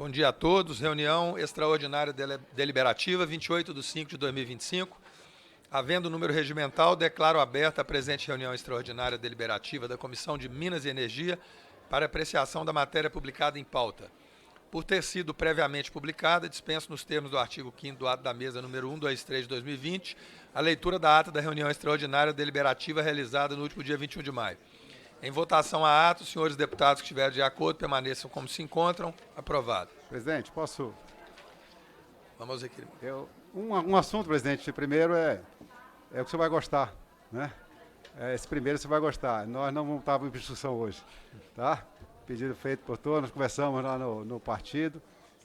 Bom dia a todos. Reunião extraordinária deliberativa, 28 de 5 de 2025. Havendo número regimental, declaro aberta a presente reunião extraordinária deliberativa da Comissão de Minas e Energia para apreciação da matéria publicada em pauta. Por ter sido previamente publicada, dispenso nos termos do artigo 5º do ato da mesa número 123 de 2020, a leitura da ata da reunião extraordinária deliberativa realizada no último dia 21 de maio. Em votação a ato, os senhores deputados que estiverem de acordo permaneçam como se encontram. Aprovado. Presidente, posso... Vamos aos requerimentos. Um assunto, presidente, primeiro é o que você vai gostar, né? Esse primeiro você vai gostar. Nós não vamos estar em obstrução hoje, tá? Pedido feito por todos, nós conversamos lá no partido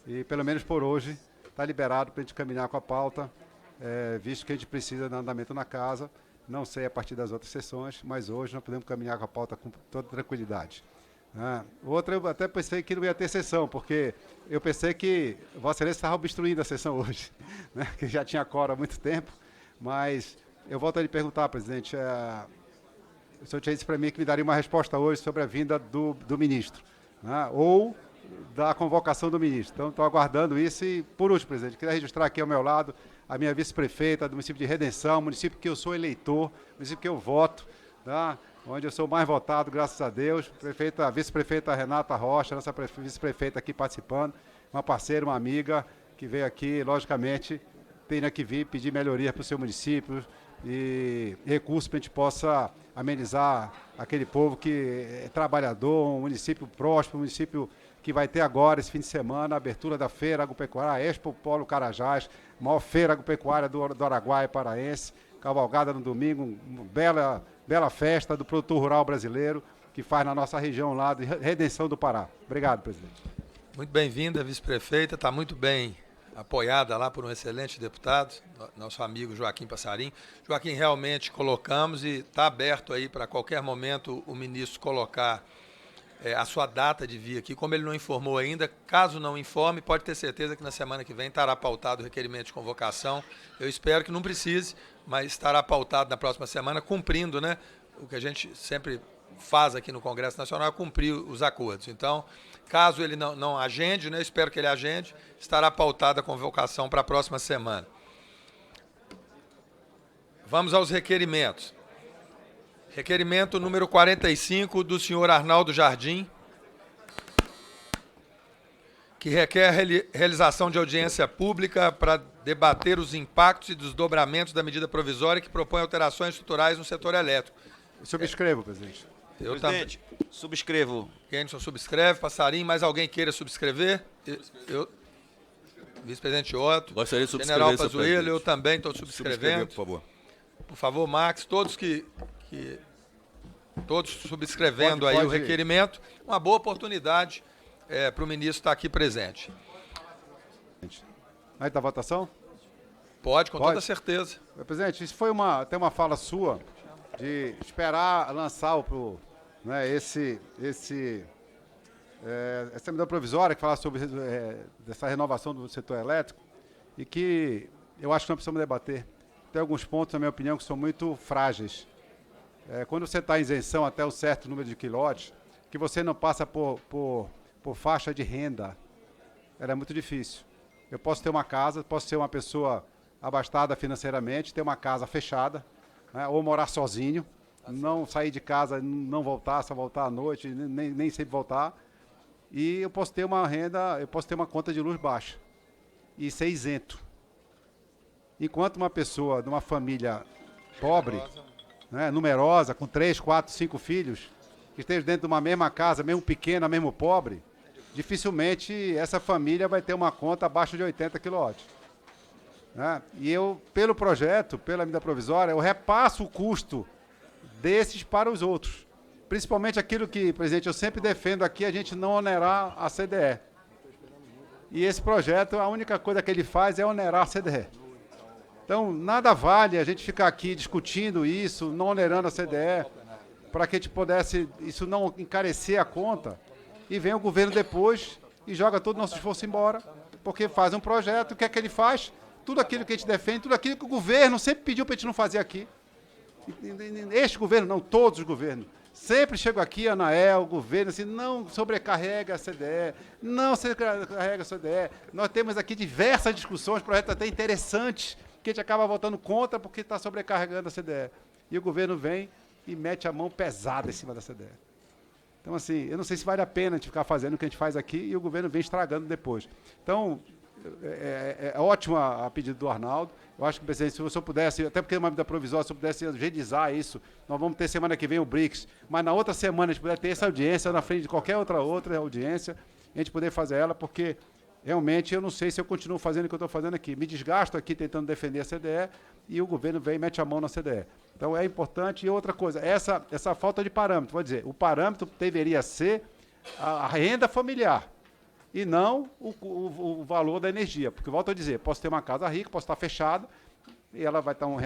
e, pelo menos por hoje, está liberado para a gente caminhar com a pauta, visto que a gente precisa de andamento na casa. Não sei a partir das outras sessões, mas hoje nós podemos caminhar com a pauta com toda tranquilidade. Outra, eu até pensei que não ia ter sessão, porque eu pensei que Vossa Excelência estava obstruindo a sessão hoje, né, que já tinha coro há muito tempo, mas eu volto a lhe perguntar, presidente, o senhor tinha dito para mim que me daria uma resposta hoje sobre a vinda do ministro, né, ou da convocação do ministro. Então, estou aguardando isso e, por último, presidente, queria registrar aqui ao meu lado a minha vice-prefeita do município de Redenção, município que eu sou eleitor, município que eu voto, tá? Onde eu sou o mais votado, graças a Deus. A vice-prefeita Renata Rocha, nossa vice-prefeita aqui participando, uma parceira, uma amiga, que veio aqui, logicamente, tem que vir pedir melhoria para o seu município e recursos para a gente possa amenizar aquele povo que é trabalhador, um município próspero, um município que vai ter agora, esse fim de semana, a abertura da Feira Agropecuária, a Expo Polo Carajás, maior feira agropecuária do Araguaia paraense, cavalgada no domingo, uma bela festa do produtor rural brasileiro, que faz na nossa região lá de Redenção do Pará. Obrigado, presidente. Muito bem-vinda, vice-prefeita, está muito bem apoiada lá por um excelente deputado, nosso amigo Joaquim Passarim. Joaquim, realmente colocamos e está aberto aí para qualquer momento o ministro colocar a sua data de vir aqui. Como ele não informou ainda, caso não informe, pode ter certeza que na semana que vem estará pautado o requerimento de convocação. Eu espero que não precise, mas estará pautado na próxima semana, cumprindo, né, o que a gente sempre faz aqui no Congresso Nacional, cumprir os acordos. Então, caso ele não agende, né, eu espero que ele agende, estará pautada a convocação para a próxima semana. Vamos aos requerimentos. Requerimento número 45 do senhor Arnaldo Jardim, que requer a realização de audiência pública para debater os impactos e desdobramentos da medida provisória que propõe alterações estruturais no setor elétrico. Eu subscrevo, presidente. Eu também. Subscrevo. Kenson subscreve, Passarim, mais alguém queira subscrever? Eu vice-presidente Otto, gostaria de subscrever, general Pazuello, eu também estou subscrevendo. Por favor. Por favor, Max, todos todos subscrevendo aí o requerimento, uma boa oportunidade para o ministro estar aqui presente. Aí está a votação? Pode, com toda certeza. Presidente, isso foi até uma fala sua de esperar lançar essa medida provisória que fala sobre dessa renovação do setor elétrico e que eu acho que nós precisamos debater. Tem alguns pontos, na minha opinião, que são muito frágeis. Quando você está em isenção até um certo número de quilowatts, que você não passa por faixa de renda, é muito difícil. Eu posso ter uma casa, posso ser uma pessoa abastada financeiramente, ter uma casa fechada, né, ou morar sozinho, não sair de casa, não voltar, só voltar à noite, nem sempre voltar. E eu posso ter uma renda, eu posso ter uma conta de luz baixa e ser isento. Enquanto uma pessoa de uma família pobre, né, numerosa, com 3, 4, 5 filhos, que esteja dentro de uma mesma casa, mesmo pequena, mesmo pobre, dificilmente essa família vai ter uma conta abaixo de 80 kW. Né? E eu, pelo projeto, pela medida provisória, eu repasso o custo desses para os outros. Principalmente aquilo que, presidente, eu sempre defendo aqui, a gente não onerar a CDE. E esse projeto, a única coisa que ele faz é onerar a CDE. Então, nada vale a gente ficar aqui discutindo isso, não onerando a CDE, para que a gente pudesse, isso não encarecer a conta, e vem o governo depois e joga todo o nosso esforço embora, porque faz um projeto, o que é que ele faz? Tudo aquilo que a gente defende, tudo aquilo que o governo sempre pediu para a gente não fazer aqui. Este governo, não, todos os governos, Sempre chego aqui, a Anael, o governo, assim, não sobrecarrega a CDE, não sobrecarrega a CDE. Nós temos aqui diversas discussões, projetos até interessantes, que a gente acaba votando contra porque está sobrecarregando a CDE. E o governo vem e mete a mão pesada em cima da CDE. Então, assim, eu não sei se vale a pena a gente ficar fazendo o que a gente faz aqui e o governo vem estragando depois. Então, é ótimo a pedido do Arnaldo. Eu acho que, presidente, se o senhor pudesse, até porque é uma medida provisória, se o senhor pudesse agilizar isso, nós vamos ter semana que vem o BRICS, mas na outra semana a gente puder ter essa audiência na frente de qualquer outra audiência, a gente poder fazer ela, porque realmente eu não sei se eu continuo fazendo o que eu estou fazendo aqui. Me desgasto aqui tentando defender a CDE e o governo vem e mete a mão na CDE. Então é importante. E outra coisa, essa falta de parâmetro, vou dizer, o parâmetro deveria ser a renda familiar e não o valor da energia. Porque, volto a dizer, posso ter uma casa rica, posso estar fechada, e ela vai dar uma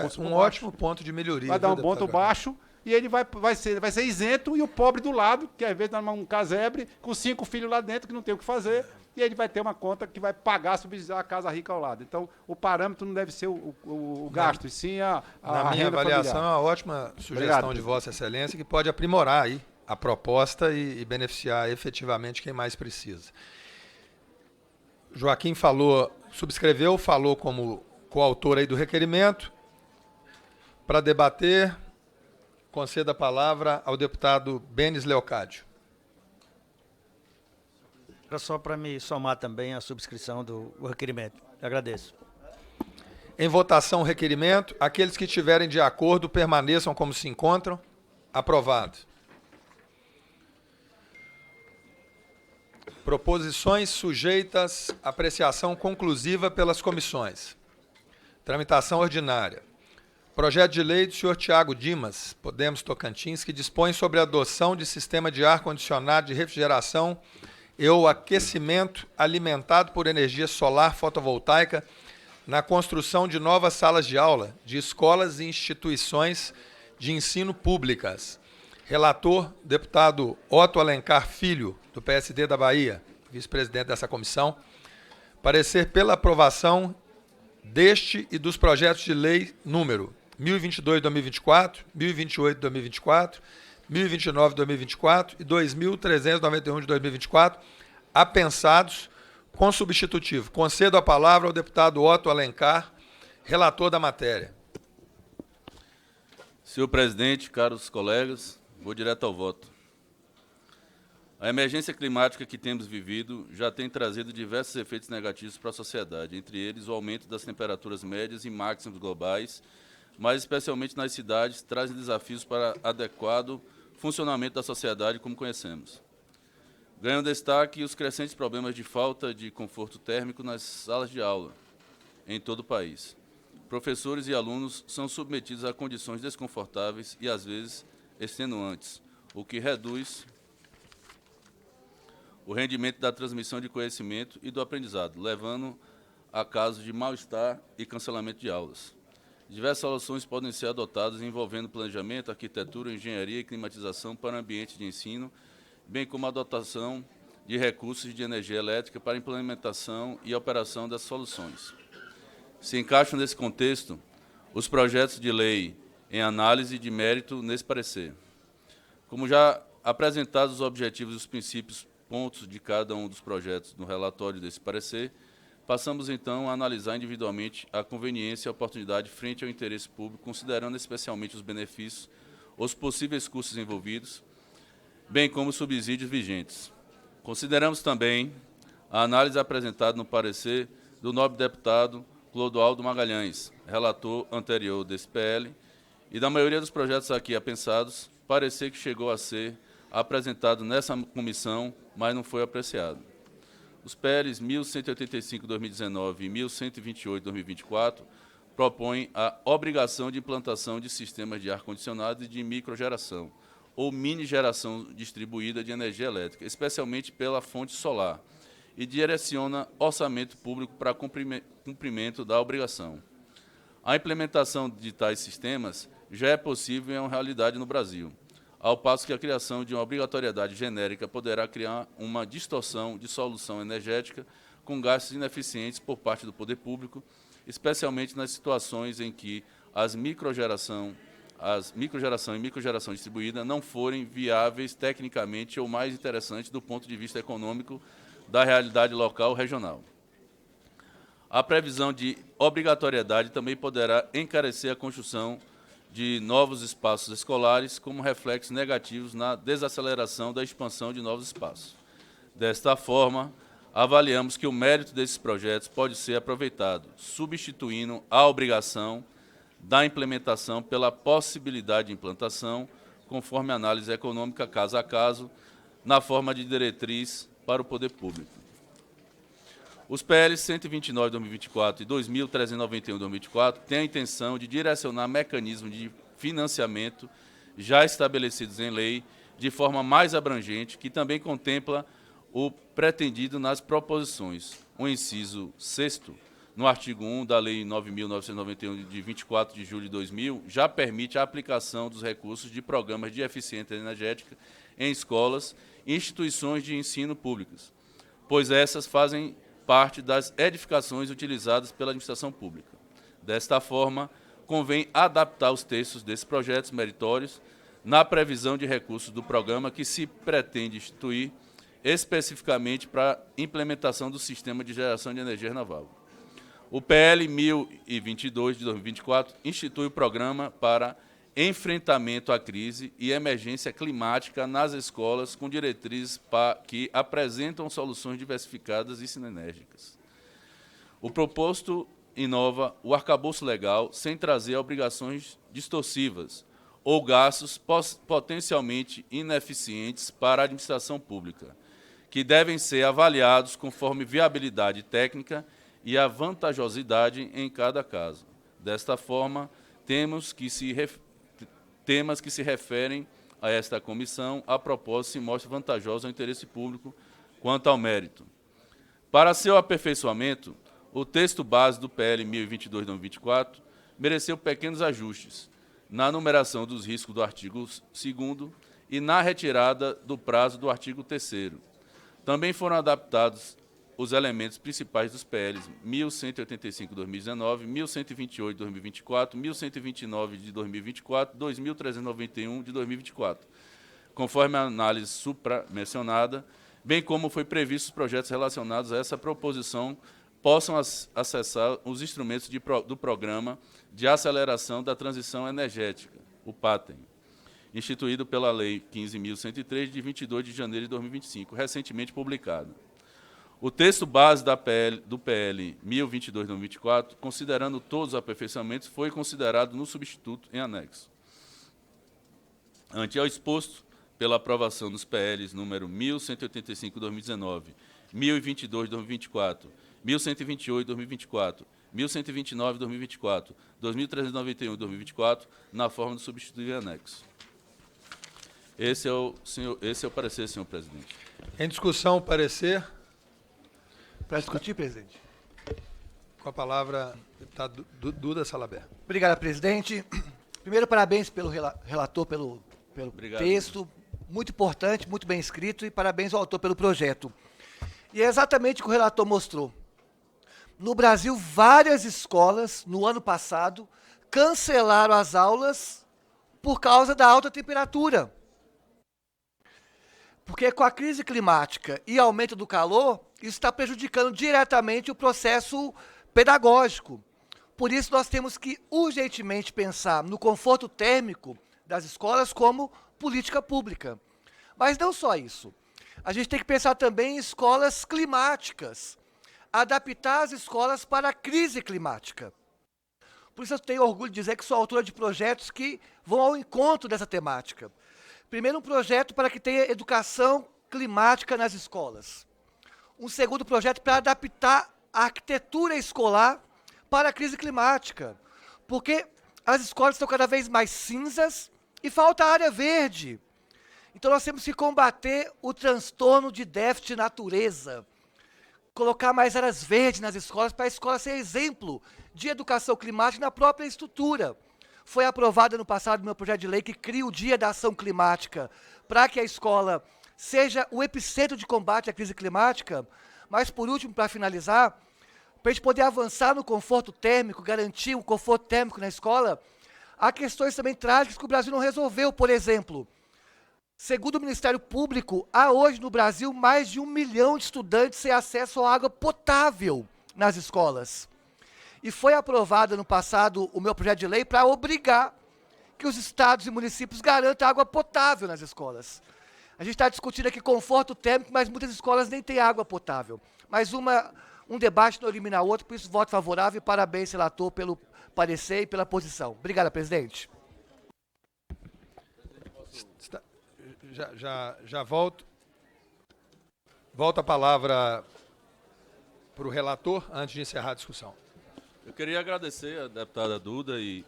consumo ótimo ponto de melhoria. Vai dar um ponto baixo, e ele vai ser isento, e o pobre do lado, que às vezes dá um casebre, com 5 filhos lá dentro, que não tem o que fazer, e ele vai ter uma conta que vai pagar, subsidiar a casa rica ao lado. Então, o parâmetro não deve ser o gasto, e sim a Na minha renda avaliação, familiar. é uma ótima sugestão Obrigado, de Vossa Excelência, que pode aprimorar aí a proposta e beneficiar efetivamente quem mais precisa. Joaquim subscreveu, falou como coautor aí do requerimento. Para debater, concedo a palavra ao deputado Benes Leocádio. Era só para me somar também a subscrição do requerimento. Agradeço. Em votação, o requerimento. Aqueles que estiverem de acordo, permaneçam como se encontram. Aprovado. Proposições sujeitas à apreciação conclusiva pelas comissões. Tramitação ordinária. Projeto de lei do senhor Tiago Dimas, Podemos Tocantins, que dispõe sobre a adoção de sistema de ar-condicionado de refrigeração e o aquecimento alimentado por energia solar fotovoltaica na construção de novas salas de aula de escolas e instituições de ensino públicas. Relator, deputado Otto Alencar Filho, do PSD da Bahia, vice-presidente dessa comissão. Parecer pela aprovação deste e dos projetos de lei número 1022/2024, 1028/2024, 1029/2024 e 2391/2024, apensados com substitutivo. Concedo a palavra ao deputado Otto Alencar, relator da matéria. Senhor presidente, caros colegas, vou direto ao voto. A emergência climática que temos vivido já tem trazido diversos efeitos negativos para a sociedade, entre eles o aumento das temperaturas médias e máximas globais, mas especialmente nas cidades, trazem desafios para adequado funcionamento da sociedade como conhecemos. Ganham destaque os crescentes problemas de falta de conforto térmico nas salas de aula em todo o país. Professores e alunos são submetidos a condições desconfortáveis e, às vezes, extenuantes, o que reduz o rendimento da transmissão de conhecimento e do aprendizado, levando a casos de mal-estar e cancelamento de aulas. Diversas soluções podem ser adotadas envolvendo planejamento, arquitetura, engenharia e climatização para ambientes de ensino, bem como a dotação de recursos de energia elétrica para a implementação e operação dessas soluções. Se encaixam nesse contexto os projetos de lei em análise de mérito nesse parecer. Como já apresentados os objetivos e os princípios pontos de cada um dos projetos no relatório desse parecer, passamos então a analisar individualmente a conveniência e a oportunidade frente ao interesse público, considerando especialmente os benefícios, os possíveis custos envolvidos, bem como os subsídios vigentes. Consideramos também a análise apresentada no parecer do nobre deputado Clodoaldo Magalhães, relator anterior desse PL, e da maioria dos projetos aqui apensados, parecer que chegou a ser apresentado nessa comissão, mas não foi apreciado. Os PLs 1185/2019 e 1128/2024 propõem a obrigação de implantação de sistemas de ar-condicionado e de microgeração, ou mini-geração distribuída de energia elétrica, especialmente pela fonte solar, e direciona orçamento público para cumprimento da obrigação. A implementação de tais sistemas já é possível e é uma realidade no Brasil, ao passo que a criação de uma obrigatoriedade genérica poderá criar uma distorção de solução energética com gastos ineficientes por parte do poder público, especialmente nas situações em que as microgeração as microgeração e microgeração distribuída não forem viáveis tecnicamente ou mais interessantes do ponto de vista econômico da realidade local ou regional. A previsão de obrigatoriedade também poderá encarecer a construção de novos espaços escolares, como reflexos negativos na desaceleração da expansão de novos espaços. Desta forma, avaliamos que o mérito desses projetos pode ser aproveitado, substituindo a obrigação da implementação pela possibilidade de implantação, conforme análise econômica caso a caso, na forma de diretriz para o poder público. Os PLs 129 de 2024 e 2.391 de 2024 têm a intenção de direcionar mecanismos de financiamento já estabelecidos em lei de forma mais abrangente, que também contempla o pretendido nas proposições. O inciso 6º, no artigo 1 da Lei 9.991, de 24 de julho de 2000, já permite a aplicação dos recursos de programas de eficiência energética em escolas e instituições de ensino públicas, pois essas fazem parte das edificações utilizadas pela administração pública. Desta forma, convém adaptar os textos desses projetos meritórios na previsão de recursos do programa que se pretende instituir especificamente para a implementação do sistema de geração de energia renovável. O PL 1022 de 2024 institui o programa para enfrentamento à crise e emergência climática nas escolas, com diretrizes que apresentam soluções diversificadas e sinérgicas. O proposto inova o arcabouço legal sem trazer obrigações distorsivas ou gastos potencialmente ineficientes para a administração pública, que devem ser avaliados conforme viabilidade técnica e a vantajosidade em cada caso. Desta forma, temas que se referem a esta comissão, a propósito se mostra vantajosa ao interesse público quanto ao mérito. Para seu aperfeiçoamento, o texto base do PL 1022 de 2024 mereceu pequenos ajustes na numeração dos riscos do artigo 2º e na retirada do prazo do artigo 3º. Também foram adaptados os elementos principais dos PLs 1185 de 2019, 1128 de 2024, 1129 de 2024, 2391 de 2024, conforme a análise supra-mencionada, bem como foi previsto os projetos relacionados a essa proposição possam acessar os instrumentos do Programa de Aceleração da Transição Energética, o PATEN, instituído pela Lei 15.103, de 22 de janeiro de 2025, recentemente publicado. O texto base do PL 1022 de 2024, considerando todos os aperfeiçoamentos, foi considerado no substituto em anexo. Ante ao exposto, pela aprovação dos PLs número 1185 de 2019, 1022 de 2024, 1128 de 2024, 1129 de 2024, 2391 de 2024, na forma do substituto em anexo. Esse é o parecer, senhor presidente. Em discussão, o parecer. Para discutir, presidente. Com a palavra, deputado Duda Salabert. Obrigado, presidente. Primeiro, parabéns pelo relator, pelo Obrigado, texto. Muito importante, muito bem escrito, e parabéns ao autor pelo projeto. E é exatamente o que o relator mostrou. No Brasil, várias escolas, no ano passado, cancelaram as aulas por causa da alta temperatura. Porque com a crise climática e aumento do calor, isso está prejudicando diretamente o processo pedagógico. Por isso, nós temos que urgentemente pensar no conforto térmico das escolas como política pública. Mas não só isso. A gente tem que pensar também em escolas climáticas, adaptar as escolas para a crise climática. Por isso eu tenho orgulho de dizer que sou autora de projetos que vão ao encontro dessa temática. Primeiro, um projeto para que tenha educação climática nas escolas. Um segundo projeto para adaptar a arquitetura escolar para a crise climática. Porque as escolas estão cada vez mais cinzas e falta área verde. Então nós temos que combater o transtorno de déficit de natureza. Colocar mais áreas verdes nas escolas para a escola ser exemplo de educação climática na própria estrutura. Foi aprovado no passado meu projeto de lei que cria o Dia da Ação Climática para que a escola seja o epicentro de combate à crise climática. Mas, por último, para finalizar, para a gente poder avançar no conforto térmico, garantir um conforto térmico na escola, há questões também trágicas que o Brasil não resolveu. Por exemplo, segundo o Ministério Público, há hoje no Brasil mais de 1 milhão de estudantes sem acesso à água potável nas escolas. E foi aprovado no passado o meu projeto de lei para obrigar que os estados e municípios garantam água potável nas escolas. A gente está discutindo aqui conforto térmico, mas muitas escolas nem têm água potável. Mas um debate não elimina o outro, por isso voto favorável e parabéns, relator, pelo parecer e pela posição. Obrigado, presidente. Já volto. Volta a palavra para o relator, antes de encerrar a discussão. Eu queria agradecer à deputada Duda e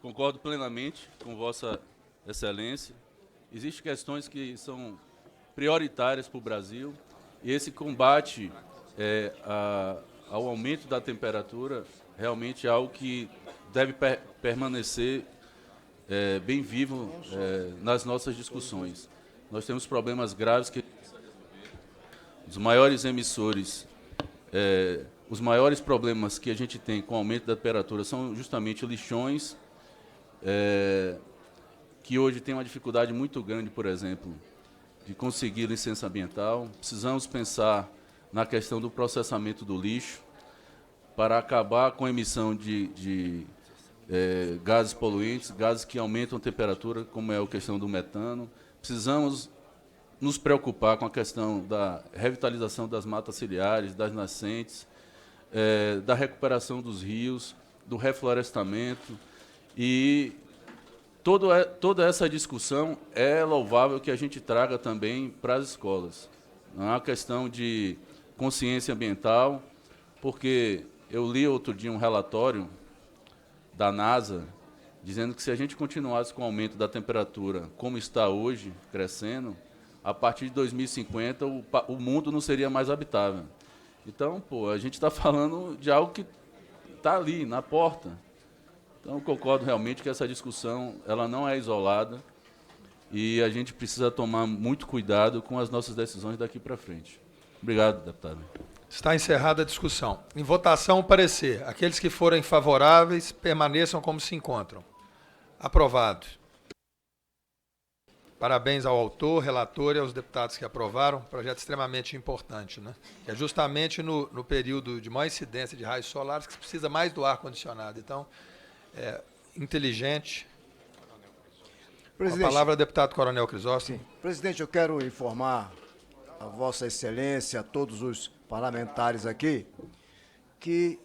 concordo plenamente com Vossa Excelência. Existem questões que são prioritárias para o Brasil e esse combate ao aumento da temperatura realmente é algo que deve permanecer bem vivo nas nossas discussões. Nós temos problemas graves que os maiores emissores, os maiores problemas que a gente tem com o aumento da temperatura são justamente lixões, que hoje tem uma dificuldade muito grande, por exemplo, de conseguir licença ambiental. Precisamos pensar na questão do processamento do lixo para acabar com a emissão de gases poluentes, gases que aumentam a temperatura, como é a questão do metano. Precisamos nos preocupar com a questão da revitalização das matas ciliares, das nascentes, da recuperação dos rios, do reflorestamento. E toda essa discussão é louvável que a gente traga também para as escolas. Não é uma questão de consciência ambiental, porque eu li outro dia um relatório da NASA dizendo que se a gente continuasse com o aumento da temperatura como está hoje, crescendo, a partir de 2050 o mundo não seria mais habitável. Então, a gente está falando de algo que está ali, na porta. Então, eu concordo realmente que essa discussão ela não é isolada e a gente precisa tomar muito cuidado com as nossas decisões daqui para frente. Obrigado, deputado. Está encerrada a discussão. Em votação, o parecer. Aqueles que forem favoráveis, permaneçam como se encontram. Aprovado. Parabéns ao autor, relator e aos deputados que aprovaram. Projeto extremamente importante, né? Que é justamente no período de maior incidência de raios solares que se precisa mais do ar-condicionado. Então, inteligente. Presidente, a palavra ao deputado Coronel Crisóstomo. Sim. Presidente, eu quero informar a Vossa Excelência, a todos os parlamentares aqui, que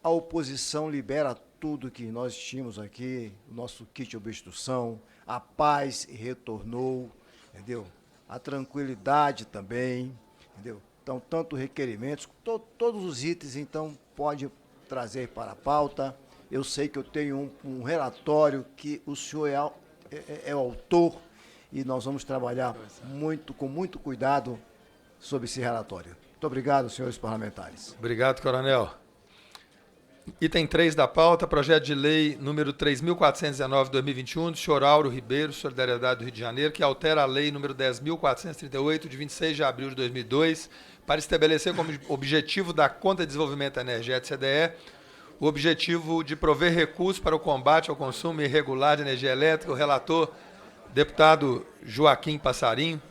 a oposição libera tudo que nós tínhamos aqui, o nosso kit de obstrução, a paz retornou, entendeu? A tranquilidade também, entendeu? Então, tanto requerimentos, todos os itens, então, pode trazer para a pauta. Eu sei que eu tenho um relatório que o senhor é o autor e nós vamos trabalhar com muito cuidado sobre esse relatório. Muito obrigado, senhores parlamentares. Obrigado, coronel. Item 3 da pauta, projeto de lei número 3.419/2021, do senhor Áureo Ribeiro, Solidariedade do Rio de Janeiro, que altera a lei número 10.438, de 26 de abril de 2002, para estabelecer como objetivo da Conta de Desenvolvimento Energético, CDE, o objetivo de prover recursos para o combate ao consumo irregular de energia elétrica. O relator, deputado Joaquim Passarinho,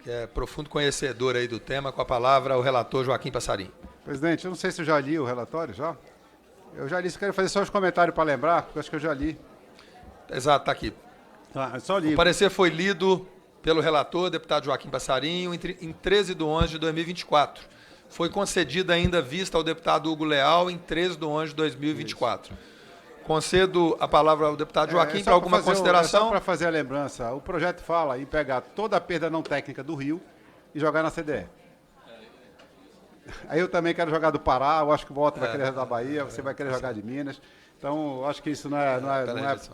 que é profundo conhecedor aí do tema, com a palavra o relator Joaquim Passarinho. Presidente, eu não sei se eu já li o relatório, já. Eu já li, se quero fazer só os comentários para lembrar, porque eu acho que eu já li. Exato, está aqui. Tá, eu só li. O parecer foi lido pelo relator, deputado Joaquim Passarinho, em 13/11/2024. Foi concedida ainda vista ao deputado Hugo Leal em 13/11/2024. Concedo a palavra ao deputado Joaquim para alguma consideração. Só para fazer a lembrança, o projeto fala em pegar toda a perda não técnica do Rio e jogar na CDE. Aí eu também quero jogar do Pará, eu acho que o Walter vai querer da Bahia, você vai querer jogar de Minas. Então, eu acho que isso não é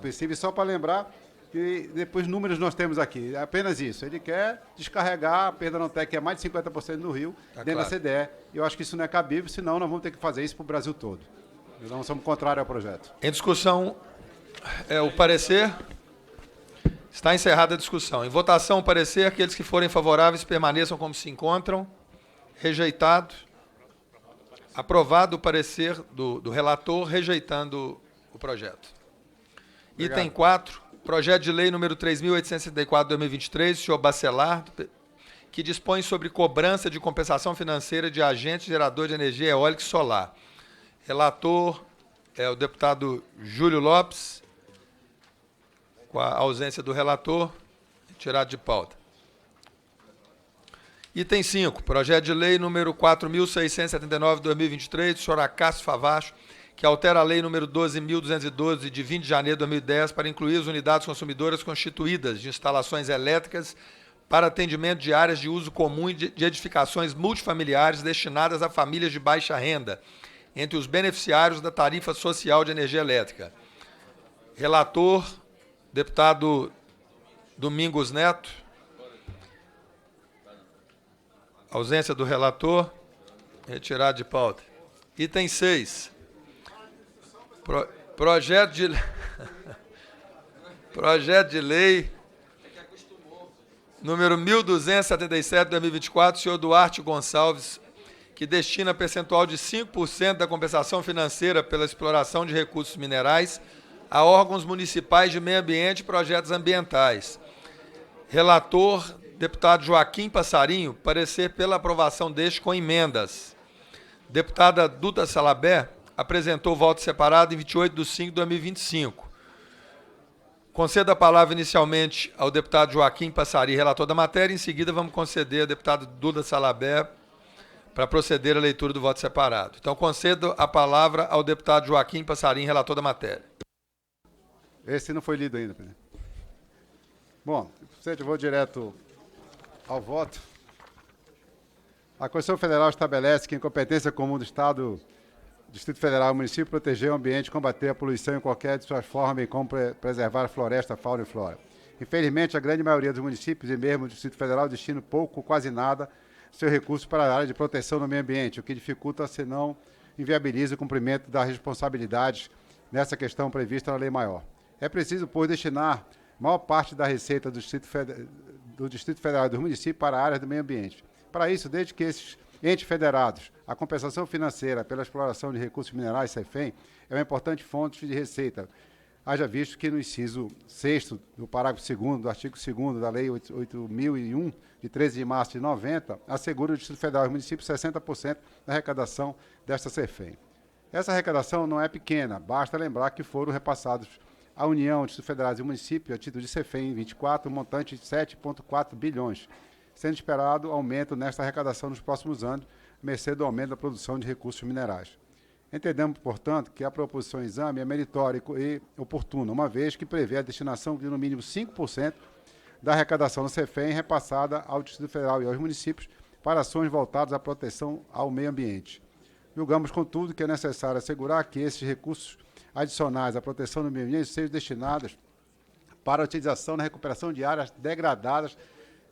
possível. Só para lembrar que depois números nós temos aqui, é apenas isso. Ele quer descarregar a perda não técnica, que é mais de 50% no Rio, dentro da CDE. E eu acho que isso não é cabível, senão nós vamos ter que fazer isso para o Brasil todo. Nós somos contrários ao projeto. Em discussão, o parecer. Está encerrada a discussão. Em votação, o parecer. Aqueles que forem favoráveis permaneçam como se encontram. Rejeitado. Aprovado o parecer do relator, rejeitando o projeto. Item 4, projeto de lei número 3.864 de 2023, senhor Bacelar, que dispõe sobre cobrança de compensação financeira de agente gerador de energia eólica e solar. Relator é o deputado Júlio Lopes, com a ausência do relator, retirado de pauta. Item 5, projeto de lei número 4.679 de 2023, do senhor Acácio Favacho, que altera a lei número 12.212, de 20 de janeiro de 2010, para incluir as unidades consumidoras constituídas de instalações elétricas para atendimento de áreas de uso comum e de edificações multifamiliares destinadas a famílias de baixa renda, entre os beneficiários da tarifa social de energia elétrica. Relator, deputado Domingos Neto. Ausência do relator, retirado de pauta. Item 6. Projeto de lei número 1277 de 2024, senhor Duarte Gonçalves, que destina percentual de 5% da compensação financeira pela exploração de recursos minerais a órgãos municipais de meio ambiente e projetos ambientais. Relator, deputado Joaquim Passarinho, parecer pela aprovação deste com emendas. Deputada Duda Salabé apresentou voto separado em 28 de 5 de 2025. Concedo a palavra inicialmente ao deputado Joaquim Passarinho, relator da matéria. Em seguida, vamos conceder ao deputado Duda Salabé para proceder à leitura do voto separado. Então, concedo a palavra ao deputado Joaquim Passarinho, relator da matéria. Esse não foi lido ainda, presidente. Bom, presidente, eu vou direto ao voto. A Constituição Federal estabelece que, em competência comum do Estado, Distrito Federal e município, proteger o ambiente, combater a poluição em qualquer de suas formas, e como preservar a floresta, fauna e flora. Infelizmente, a grande maioria dos municípios e mesmo do Distrito Federal destina pouco ou quase nada seus recursos para a área de proteção do meio ambiente, o que dificulta, se não inviabiliza o cumprimento das responsabilidades nessa questão prevista na lei maior. É preciso, pois, destinar maior parte da receita do Distrito Federal e dos municípios para a área do meio ambiente. Para isso, desde que esses entes federados, a compensação financeira pela exploração de recursos minerais, CEFEM, é uma importante fonte de receita. Haja visto que no inciso 6º do parágrafo 2º do artigo 2º da Lei 8.001, de 13 de março de 90, assegura o Distrito Federal e os municípios 60% da arrecadação desta CEFEM. Essa arrecadação não é pequena, basta lembrar que foram repassados à União, Distrito Federal e municípios, a título de CEFEM 24, um montante de 7,4 bilhões, sendo esperado aumento nesta arrecadação nos próximos anos, mercê do aumento da produção de recursos minerais. Entendemos, portanto, que a proposição em exame é meritória e oportuna, uma vez que prevê a destinação de no mínimo 5% da arrecadação da CEFEM repassada ao Distrito Federal e aos municípios para ações voltadas à proteção ao meio ambiente. Julgamos, contudo, que é necessário assegurar que esses recursos adicionais à proteção do meio ambiente sejam destinados para a utilização na recuperação de áreas degradadas,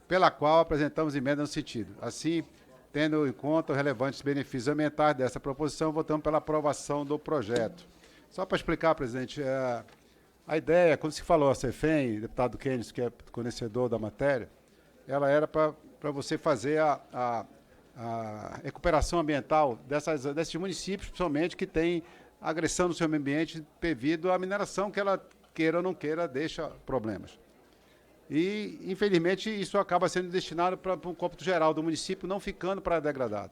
pela qual apresentamos emenda no sentido. Assim, tendo em conta os relevantes benefícios ambientais dessa proposição, votamos pela aprovação do projeto. Só para explicar, presidente, a ideia, quando se falou a CEFEM, deputado Keynes, que é conhecedor da matéria, ela era para você fazer a recuperação ambiental desses municípios, principalmente, que têm agressão no seu meio ambiente devido à mineração, que ela, queira ou não queira, deixa problemas. E, infelizmente, isso acaba sendo destinado para um cômputo geral do município, não ficando para degradado.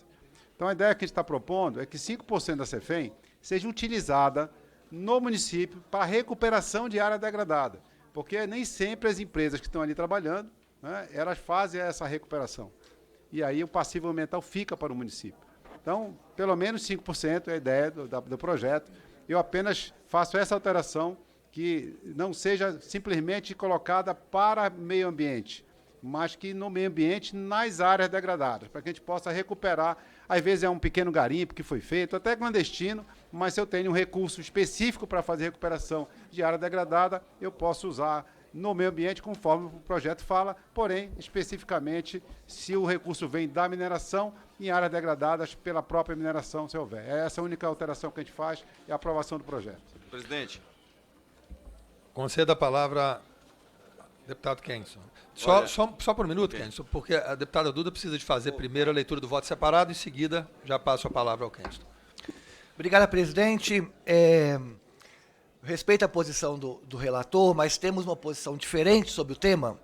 Então, a ideia que a gente está propondo é que 5% da CEFEM seja utilizada no município para recuperação de área degradada, porque nem sempre as empresas que estão ali trabalhando, né, elas fazem essa recuperação. E aí o passivo ambiental fica para o município. Então, pelo menos 5% é a ideia do projeto. Eu apenas faço essa alteração, que não seja simplesmente colocada para meio ambiente, mas que no meio ambiente, nas áreas degradadas, para que a gente possa recuperar. Às vezes é um pequeno garimpo que foi feito, até clandestino, mas se eu tenho um recurso específico para fazer recuperação de área degradada, eu posso usar no meio ambiente, conforme o projeto fala, porém, especificamente, se o recurso vem da mineração, em áreas degradadas pela própria mineração, se houver. É essa a única alteração que a gente faz, é a aprovação do projeto. Presidente. Concedo a palavra ao deputado Kenson. Só por um minuto, Kenson, porque a deputada Duda precisa de fazer primeiro a leitura do voto separado, em seguida já passo a palavra ao Kenson. Obrigada, presidente. respeito a posição do relator, mas temos uma posição diferente sobre o tema,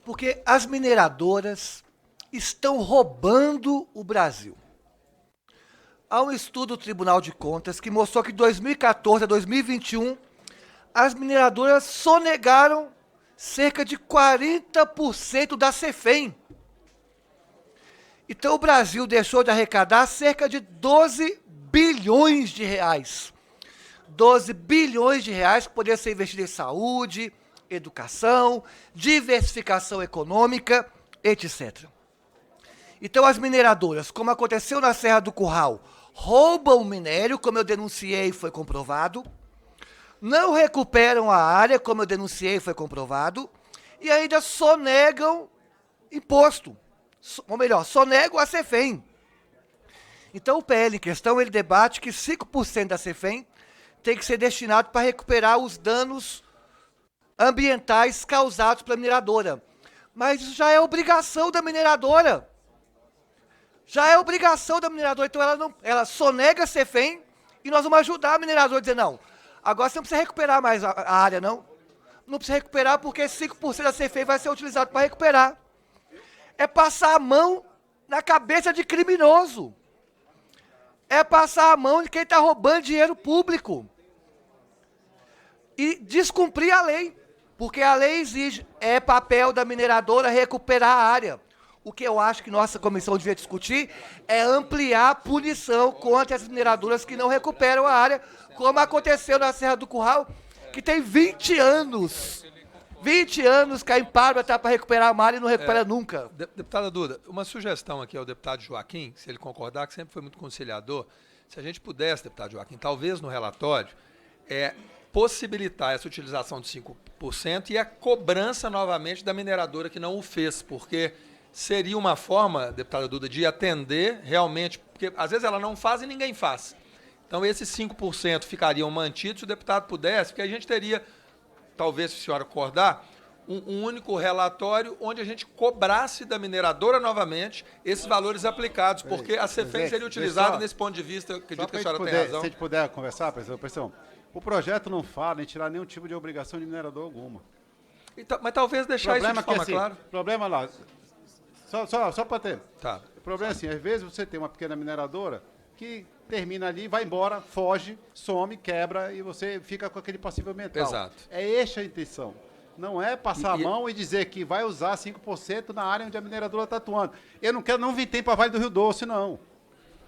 porque as mineradoras estão roubando o Brasil. Há um estudo do Tribunal de Contas que mostrou que de 2014 a 2021, as mineradoras sonegaram cerca de 40% da CEFEM. Então o Brasil deixou de arrecadar cerca de 12 bilhões de reais. 12 bilhões de reais que poderiam ser investidos em saúde, educação, diversificação econômica, etc. Então as mineradoras, como aconteceu na Serra do Curral, roubam o minério, como eu denunciei e foi comprovado, não recuperam a área, como eu denunciei e foi comprovado, e ainda sonegam imposto, ou melhor, sonegam a CEFEM. Então o PL em questão, ele debate que 5% da CEFEM tem que ser destinado para recuperar os danos ambientais causados pela mineradora. Mas isso já é obrigação da mineradora. Já é obrigação da mineradora. Então ela sonega a CEFEM e nós vamos ajudar a mineradora a dizer, não, agora você não precisa recuperar mais a área, não. Não precisa recuperar porque 5% da CEFEM vai ser utilizado para recuperar. É passar a mão na cabeça de criminoso. É passar a mão de quem está roubando dinheiro público. E descumprir a lei. Porque a lei exige, é papel da mineradora recuperar a área. O que eu acho que nossa comissão devia discutir é ampliar a punição contra as mineradoras que não recuperam a área, como aconteceu na Serra do Curral, que tem 20 anos. 20 anos que a Impar está para recuperar a área e não recupera nunca. Deputada Duda, uma sugestão aqui ao deputado Joaquim, se ele concordar, que sempre foi muito conciliador, se a gente pudesse, deputado Joaquim, talvez no relatório, possibilitar essa utilização de 5% e a cobrança novamente da mineradora que não o fez, porque seria uma forma, deputada Duda, de atender realmente, porque às vezes ela não faz e ninguém faz. Então esses 5% ficariam mantidos se o deputado pudesse, porque a gente teria, talvez, se a senhora acordar, um único relatório onde a gente cobrasse da mineradora novamente esses valores aplicados, porque a CEFEM seria utilizada nesse ponto de vista, acredito que a senhora tem razão. Se a gente puder conversar, presidente, o projeto não fala em tirar nenhum tipo de obrigação de minerador alguma. Então, mas talvez deixar isso de forma clara. Problema lá, só para ter. Tá. O problema é assim, às vezes você tem uma pequena mineradora que termina ali, vai embora, foge, some, quebra e você fica com aquele passivo ambiental. Exato. É esta a intenção. Não é passar a mão e dizer que vai usar 5% na área onde a mineradora está atuando. Eu não vim para Vale do Rio Doce, não.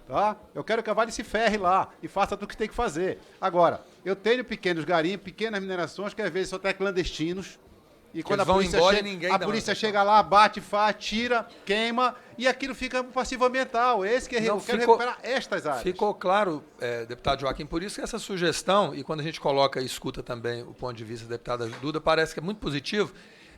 Tá? Eu quero que a Vale se ferre lá e faça tudo o que tem que fazer. Agora, eu tenho pequenos garimpos, pequenas minerações que às vezes são até clandestinos. E quando a polícia chega lá, bate, faz, tira, queima, e aquilo fica um passivo ambiental. Esse que eu quero recuperar estas áreas. Ficou claro, deputado Joaquim, por isso que essa sugestão, e quando a gente coloca e escuta também o ponto de vista da deputada Duda, parece que é muito positivo,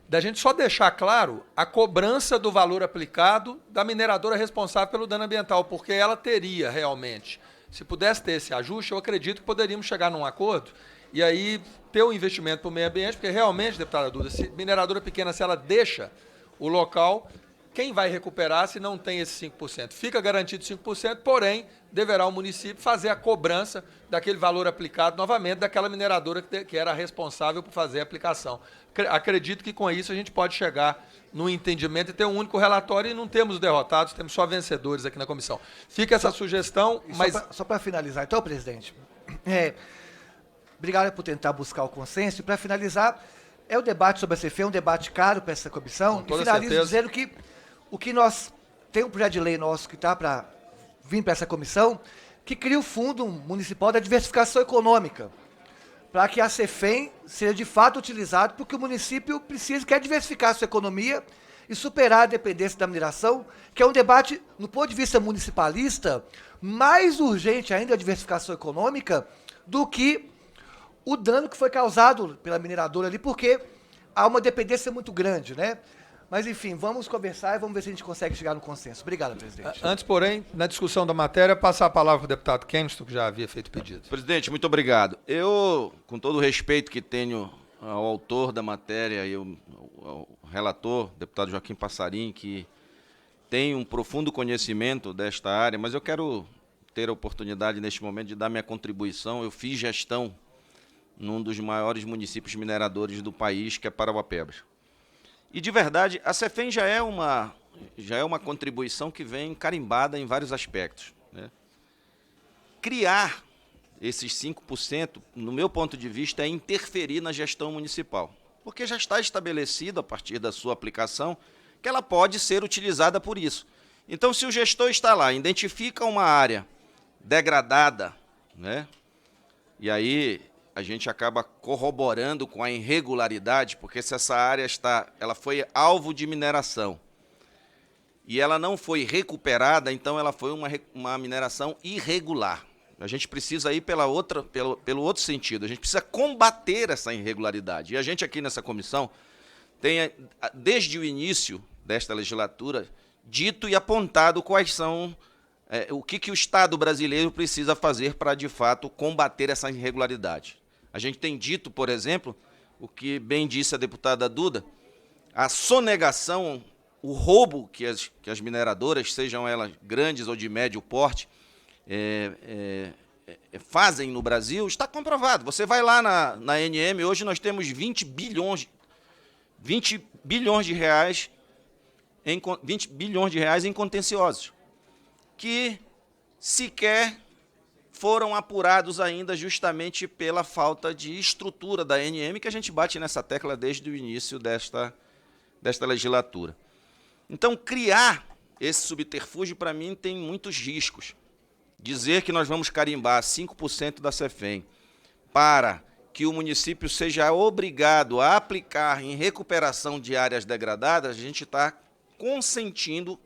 da gente só deixar claro a cobrança do valor aplicado da mineradora responsável pelo dano ambiental, porque ela teria realmente, se pudesse ter esse ajuste, eu acredito que poderíamos chegar num acordo e aí ter um investimento para o meio ambiente, porque realmente, deputada Duda, se mineradora pequena, se ela deixa o local, quem vai recuperar se não tem esse 5%? Fica garantido 5%, porém, deverá o município fazer a cobrança daquele valor aplicado novamente daquela mineradora que era responsável por fazer a aplicação. Acredito que com isso a gente pode chegar no entendimento e ter um único relatório e não temos derrotados, temos só vencedores aqui na comissão. Fica essa sugestão, mas... Só para finalizar, então, presidente, obrigado por tentar buscar o consenso. E para finalizar, o debate sobre a CEFEM, um debate caro para essa comissão. Com toda e finalizo certeza. dizendo que o que nós... Tem um projeto de lei nosso que está para vir para essa comissão, que cria o Fundo Municipal da Diversificação Econômica, para que a CEFEM seja de fato utilizado, porque o município quer diversificar a sua economia e superar a dependência da mineração, que é um debate, no ponto de vista municipalista, mais urgente ainda a diversificação econômica do que o dano que foi causado pela mineradora ali, porque há uma dependência muito grande, né? Mas, enfim, vamos conversar e vamos ver se a gente consegue chegar no consenso. Obrigado, presidente. Antes, porém, na discussão da matéria, passar a palavra para o deputado Kempston, que já havia feito pedido. Presidente, muito obrigado. Eu, com todo o respeito que tenho ao autor da matéria e ao relator, deputado Joaquim Passarim, que tem um profundo conhecimento desta área, mas eu quero ter a oportunidade, neste momento, de dar minha contribuição. Eu fiz gestão num dos maiores municípios mineradores do país, que é Parauapebas. E, de verdade, a Cefem já é uma contribuição que vem carimbada em vários aspectos, né? Criar esses 5%, no meu ponto de vista, é interferir na gestão municipal, porque já está estabelecido, a partir da sua aplicação, que ela pode ser utilizada por isso. Então, se o gestor está lá, identifica uma área degradada, né? E aí a gente acaba corroborando com a irregularidade, porque se essa área ela foi alvo de mineração e ela não foi recuperada, então ela foi uma mineração irregular. A gente precisa ir pelo outro sentido, a gente precisa combater essa irregularidade. E a gente aqui nessa comissão tem, desde o início desta legislatura, dito e apontado quais são, o que o Estado brasileiro precisa fazer para, de fato, combater essa irregularidade. A gente tem dito, por exemplo, o que bem disse a deputada Duda, a sonegação, o roubo que as mineradoras, sejam elas grandes ou de médio porte, fazem no Brasil, está comprovado. Você vai lá na NM, hoje nós temos 20 bilhões de reais em contenciosos, que sequer foram apurados ainda justamente pela falta de estrutura da NM, que a gente bate nessa tecla desde o início desta legislatura. Então, criar esse subterfúgio, para mim, tem muitos riscos. Dizer que nós vamos carimbar 5% da Cefem para que o município seja obrigado a aplicar em recuperação de áreas degradadas, a gente está consentindo,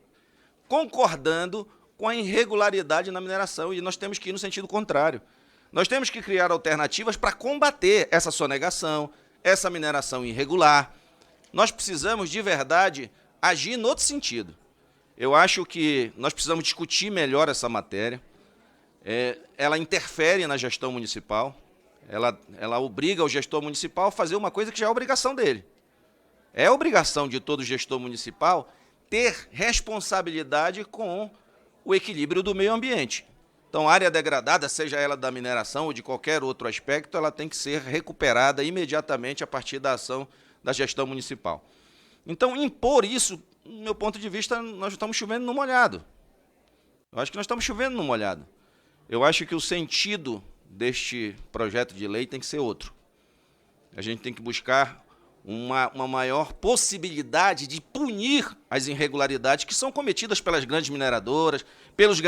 concordando com a irregularidade na mineração, e nós temos que ir no sentido contrário. Nós temos que criar alternativas para combater essa sonegação, essa mineração irregular. Nós precisamos, de verdade, agir no outro sentido. Eu acho que nós precisamos discutir melhor essa matéria. Ela interfere na gestão municipal, ela obriga o gestor municipal a fazer uma coisa que já é obrigação dele. É obrigação de todo gestor municipal ter responsabilidade com o equilíbrio do meio ambiente. Então, a área degradada, seja ela da mineração ou de qualquer outro aspecto, ela tem que ser recuperada imediatamente a partir da ação da gestão municipal. Então, impor isso, do meu ponto de vista, nós estamos chovendo no molhado. Eu acho que nós estamos chovendo no molhado. Eu acho que o sentido deste projeto de lei tem que ser outro. A gente tem que buscar uma maior possibilidade de punir as irregularidades que são cometidas pelas grandes mineradoras, pelos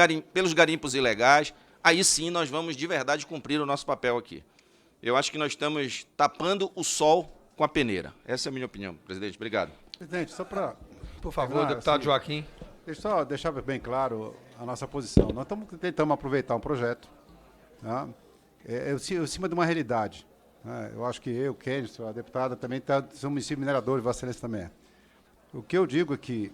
garimpos ilegais. Aí sim nós vamos de verdade cumprir o nosso papel aqui. Eu acho que nós estamos tapando o sol com a peneira. Essa é a minha opinião, presidente. Obrigado. Presidente, só para... Por favor, deputado Joaquim. Deixa eu só deixar bem claro a nossa posição. Nós estamos tentando aproveitar um projeto, tá? Em cima de uma realidade. Eu acho que eu, Kenny, a deputada, também somos município minerador, Vossa Excelência também é. O que eu digo é que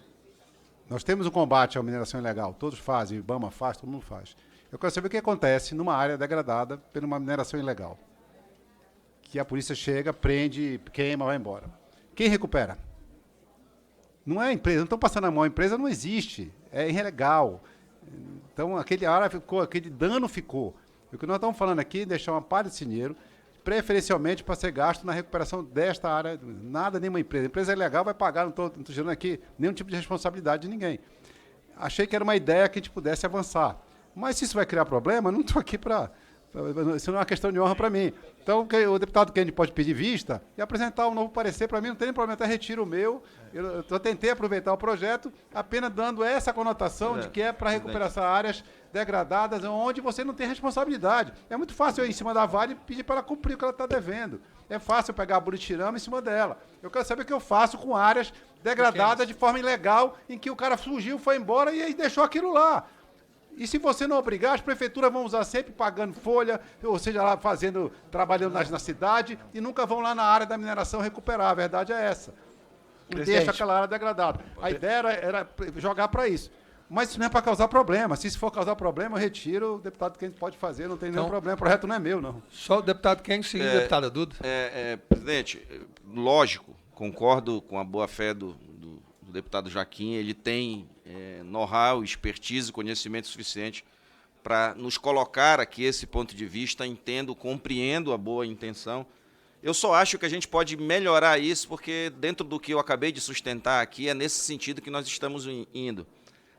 nós temos um combate à mineração ilegal, todos fazem, o IBAMA faz, todo mundo faz. Eu quero saber o que acontece numa área degradada por uma mineração ilegal. Que a polícia chega, prende, queima, vai embora. Quem recupera? Não é a empresa, não estão passando a mão, a empresa não existe, é ilegal. Então, aquele área ficou, aquele dano ficou. O que nós estamos falando aqui é deixar uma parte desse dinheiro, preferencialmente para ser gasto na recuperação desta área, nada, nenhuma empresa. A empresa é legal, vai pagar, não estou gerando aqui nenhum tipo de responsabilidade de ninguém. Achei que era uma ideia que a gente pudesse avançar. Mas se isso vai criar problema, não estou aqui para... Isso não é uma questão de honra para mim. Então, o deputado Kennedy pode pedir vista e apresentar um novo parecer para mim, não tem nem problema, até retiro o meu. Eu tentei aproveitar o projeto, apenas dando essa conotação de que é para recuperar essas áreas degradadas, onde você não tem responsabilidade. É muito fácil eu ir em cima da Vale e pedir para ela cumprir o que ela está devendo. É fácil eu pegar a buritirama em cima dela. Eu quero saber o que eu faço com áreas degradadas de forma ilegal, em que o cara fugiu, foi embora e deixou aquilo lá. E se você não obrigar, as prefeituras vão usar sempre pagando folha, ou seja, lá trabalhando na cidade, e nunca vão lá na área da mineração recuperar. A verdade é essa. E deixa aquela área degradada. A ideia era jogar para isso. Mas isso não é para causar problema. Se isso for causar problema, eu retiro. O deputado Kennedy pode fazer, não tem nenhum problema. O projeto não é meu, não. Só o deputado Kennedy seguir a deputada Duda. Presidente, lógico, concordo com a boa-fé do deputado Joaquim. Ele tem know-how, expertise, conhecimento suficiente para nos colocar aqui esse ponto de vista, entendo, compreendo a boa intenção. Eu só acho que a gente pode melhorar isso, porque dentro do que eu acabei de sustentar aqui, é nesse sentido que nós estamos indo.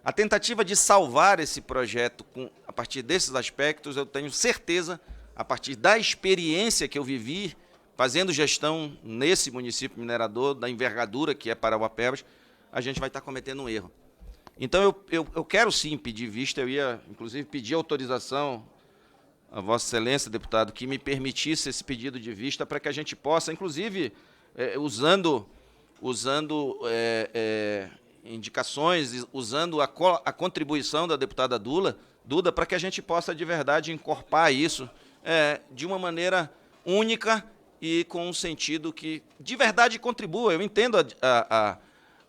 A tentativa de salvar esse projeto a partir desses aspectos, eu tenho certeza, a partir da experiência que eu vivi, fazendo gestão nesse município minerador, da envergadura que é Parauapebas, a gente vai estar cometendo um erro. Então, eu quero sim pedir vista, eu ia, inclusive, pedir autorização a Vossa Excelência, deputado, que me permitisse esse pedido de vista para que a gente possa, inclusive, usando indicações, usando a contribuição da deputada Duda, para que a gente possa, de verdade, encorpar isso de uma maneira única e com um sentido que, de verdade, contribua. Eu entendo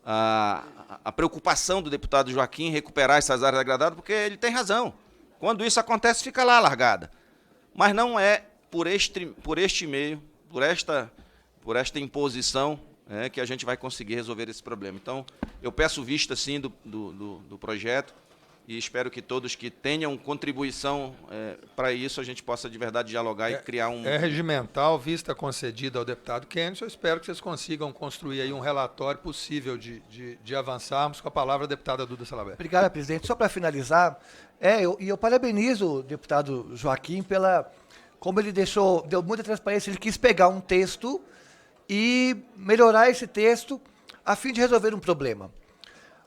a preocupação do deputado Joaquim em recuperar essas áreas degradadas, porque ele tem razão. Quando isso acontece, fica lá largada. Mas não é por este meio, por esta imposição, que a gente vai conseguir resolver esse problema. Então, eu peço vista, sim, do projeto e espero que todos que tenham contribuição para isso, a gente possa, de verdade, dialogar e criar um... É regimental, vista concedida ao deputado Kennedy. Eu espero que vocês consigam construir aí um relatório possível de avançarmos. Com a palavra, a deputada Duda Salabert. Obrigado, presidente. Só para finalizar, eu parabenizo o deputado Joaquim como ele deu muita transparência, ele quis pegar um texto e melhorar esse texto a fim de resolver um problema.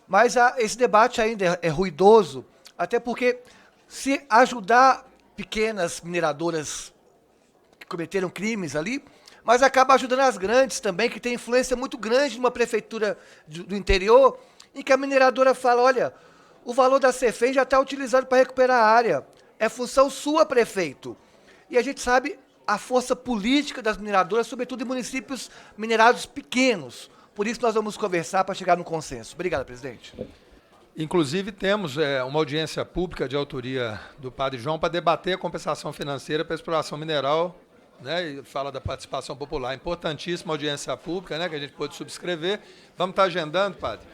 Mas esse debate ainda é ruidoso, até porque se ajudar pequenas mineradoras que cometeram crimes ali, mas acaba ajudando as grandes também, que têm influência muito grande numa prefeitura do interior, em que a mineradora fala, olha, o valor da CEFEM já está utilizado para recuperar a área, é função sua, prefeito. E a gente sabe a força política das mineradoras, sobretudo em municípios minerados pequenos. Por isso nós vamos conversar para chegar no consenso. Obrigado, presidente. Inclusive, temos uma audiência pública de autoria do padre João para debater a compensação financeira para a exploração mineral, né? E fala da participação popular. Importantíssima audiência pública, né? Que a gente pôde subscrever. Vamos estar agendando, padre.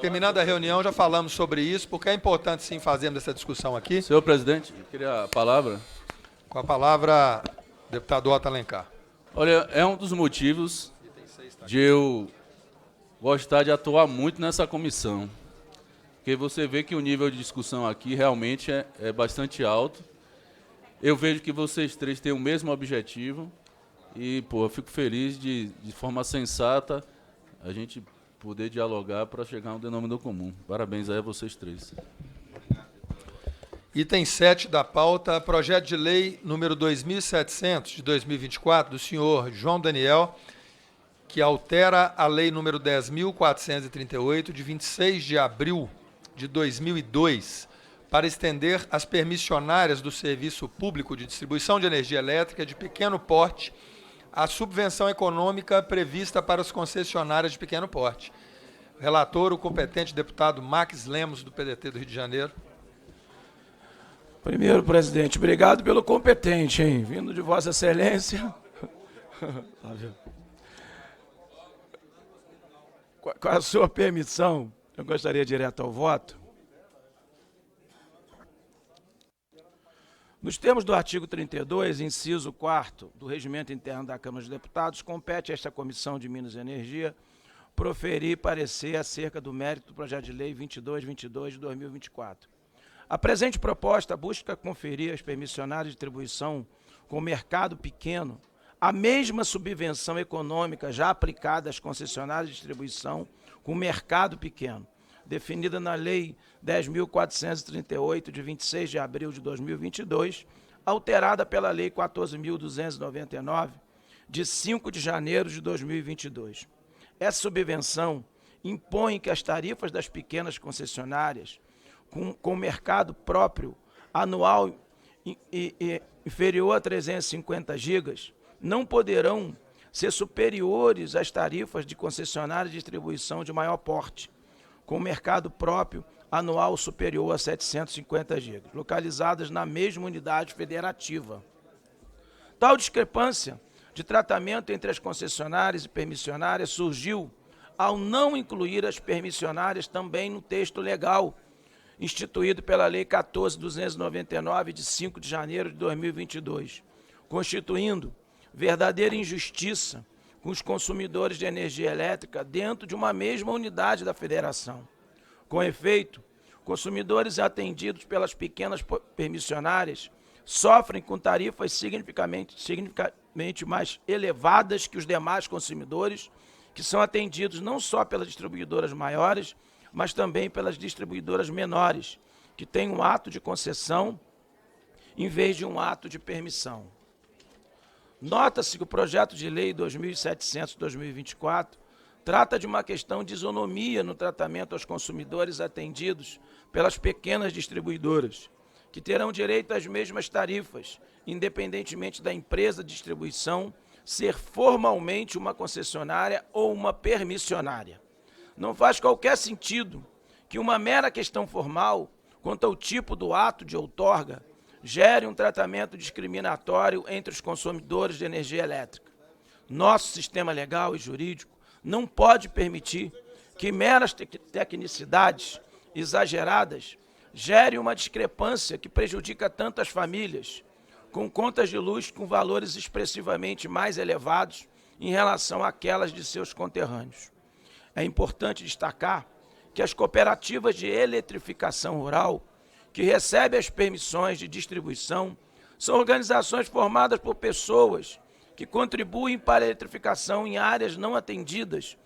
Terminando a reunião, já falamos sobre isso, porque é importante, sim, fazermos essa discussão aqui. Senhor presidente, eu queria a palavra. Com a palavra, deputado Otto Alencar. Olha, é um dos motivos de eu gostar de atuar muito nessa comissão, porque você vê que o nível de discussão aqui realmente é bastante alto. Eu vejo que vocês três têm o mesmo objetivo e, eu fico feliz de forma sensata, a gente poder dialogar para chegar a um denominador comum. Parabéns aí a vocês três. Item 7 da pauta, projeto de lei número 2700 de 2024, do senhor João Daniel, que altera a lei número 10.438, de 26 de abril de 2002, para estender as permissionárias do Serviço Público de Distribuição de Energia Elétrica de pequeno porte a subvenção econômica prevista para as concessionárias de pequeno porte. Relator, o competente deputado Max Lemos, do PDT do Rio de Janeiro. Primeiro, presidente, obrigado pelo competente, hein? Vindo de Vossa Excelência. Com a sua permissão, eu gostaria direto ao voto. Nos termos do artigo 32, inciso 4º do Regimento Interno da Câmara dos Deputados, compete a esta Comissão de Minas e Energia proferir parecer acerca do mérito do projeto de lei 2222 de 2024. A presente proposta busca conferir às permissionárias de distribuição com mercado pequeno a mesma subvenção econômica já aplicada às concessionárias de distribuição com mercado pequeno, definida na Lei 10.438, de 26 de abril de 2022, alterada pela Lei 14.299, de 5 de janeiro de 2022. Essa subvenção impõe que as tarifas das pequenas concessionárias com mercado próprio anual inferior a 350 gigas não poderão ser superiores às tarifas de concessionária de distribuição de maior porte, com mercado próprio anual superior a 750 gigas, localizadas na mesma unidade federativa. Tal discrepância de tratamento entre as concessionárias e permissionárias surgiu ao não incluir as permissionárias também no texto legal, instituído pela Lei 14.299, de 5 de janeiro de 2022, constituindo verdadeira injustiça com os consumidores de energia elétrica dentro de uma mesma unidade da federação. Com efeito, consumidores atendidos pelas pequenas permissionárias sofrem com tarifas significativamente mais elevadas que os demais consumidores, que são atendidos não só pelas distribuidoras maiores, mas também pelas distribuidoras menores, que têm um ato de concessão em vez de um ato de permissão. Nota-se que o projeto de lei 2700/2024 trata de uma questão de isonomia no tratamento aos consumidores atendidos pelas pequenas distribuidoras, que terão direito às mesmas tarifas, independentemente da empresa de distribuição ser formalmente uma concessionária ou uma permissionária. Não faz qualquer sentido que uma mera questão formal, quanto ao tipo do ato de outorga, gere um tratamento discriminatório entre os consumidores de energia elétrica. Nosso sistema legal e jurídico não pode permitir que meras tecnicidades exageradas gerem uma discrepância que prejudica tanto as famílias, com contas de luz com valores expressivamente mais elevados em relação àquelas de seus conterrâneos. É importante destacar que as cooperativas de eletrificação rural, que recebem as permissões de distribuição, são organizações formadas por pessoas que contribuem para a eletrificação em áreas não atendidas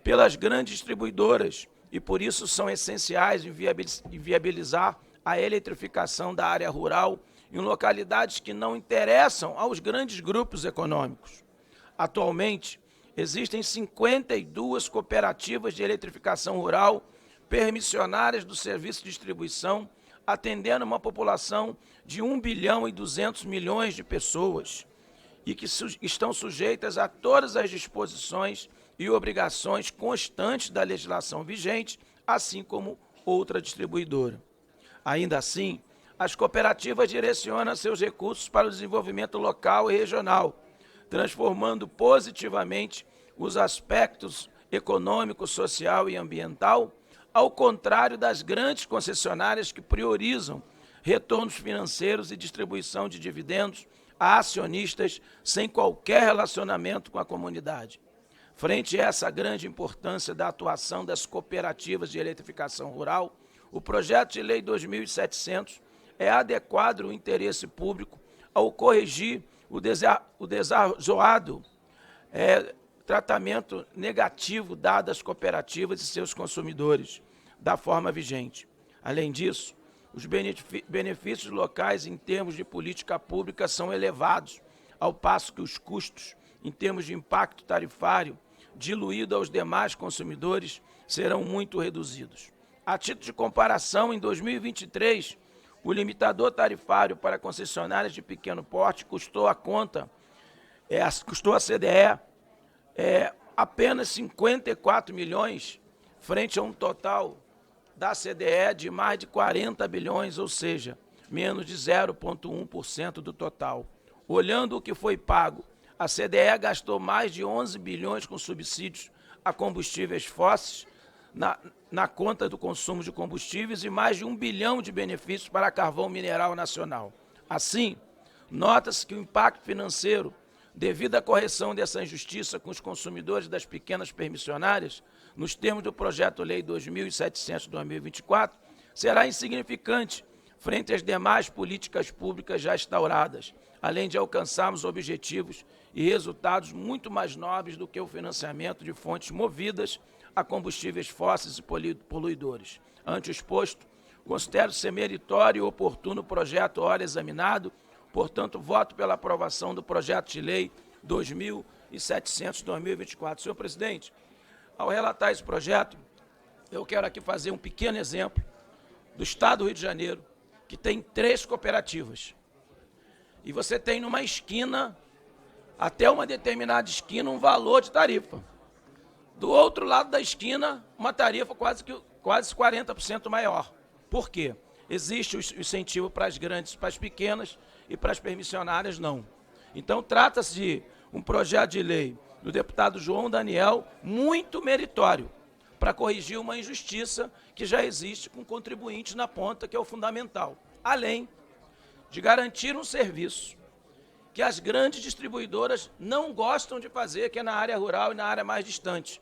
pelas grandes distribuidoras e, por isso, são essenciais em viabilizar a eletrificação da área rural em localidades que não interessam aos grandes grupos econômicos. Atualmente, existem 52 cooperativas de eletrificação rural permissionárias do serviço de distribuição, atendendo uma população de 1,2 bilhão de pessoas e que estão sujeitas a todas as disposições e obrigações constantes da legislação vigente, assim como outra distribuidora. Ainda assim, as cooperativas direcionam seus recursos para o desenvolvimento local e regional, transformando positivamente os aspectos econômico, social e ambiental, ao contrário das grandes concessionárias que priorizam retornos financeiros e distribuição de dividendos a acionistas sem qualquer relacionamento com a comunidade. Frente a essa grande importância da atuação das cooperativas de eletrificação rural, o projeto de lei 2700 é adequado ao interesse público ao corrigir o desajoado tratamento negativo dado às cooperativas e seus consumidores da forma vigente. Além disso, os benefícios locais em termos de política pública são elevados, ao passo que os custos, em termos de impacto tarifário, diluído aos demais consumidores, serão muito reduzidos. A título de comparação, em 2023, o limitador tarifário para concessionárias de pequeno porte custou à CDE apenas 54 milhões, frente a um total da CDE de mais de 40 bilhões, ou seja, menos de 0,1% do total. Olhando o que foi pago, a CDE gastou mais de 11 bilhões com subsídios a combustíveis fósseis na conta do consumo de combustíveis e mais de 1 bilhão de benefícios para carvão mineral nacional. Assim, nota-se que o impacto financeiro, devido à correção dessa injustiça com os consumidores das pequenas permissionárias, nos termos do projeto-lei 2700/2024, será insignificante frente às demais políticas públicas já instauradas, além de alcançarmos objetivos e resultados muito mais nobres do que o financiamento de fontes movidas a combustíveis fósseis e poluidores. Ante o exposto, considero ser meritório e oportuno o projeto ora examinado, portanto, voto pela aprovação do projeto de lei 2700/2024. Senhor presidente, ao relatar esse projeto, eu quero aqui fazer um pequeno exemplo do Estado do Rio de Janeiro, que tem 3 cooperativas. E você tem numa esquina, até uma determinada esquina, um valor de tarifa. Do outro lado da esquina, uma tarifa quase 40% maior. Por quê? Existe o incentivo para as grandes, para as pequenas, e para as permissionárias não. Então, trata-se de um projeto de lei do deputado João Daniel, muito meritório, para corrigir uma injustiça que já existe com contribuintes na ponta, que é o fundamental. Além de garantir um serviço que as grandes distribuidoras não gostam de fazer, que é na área rural e na área mais distante.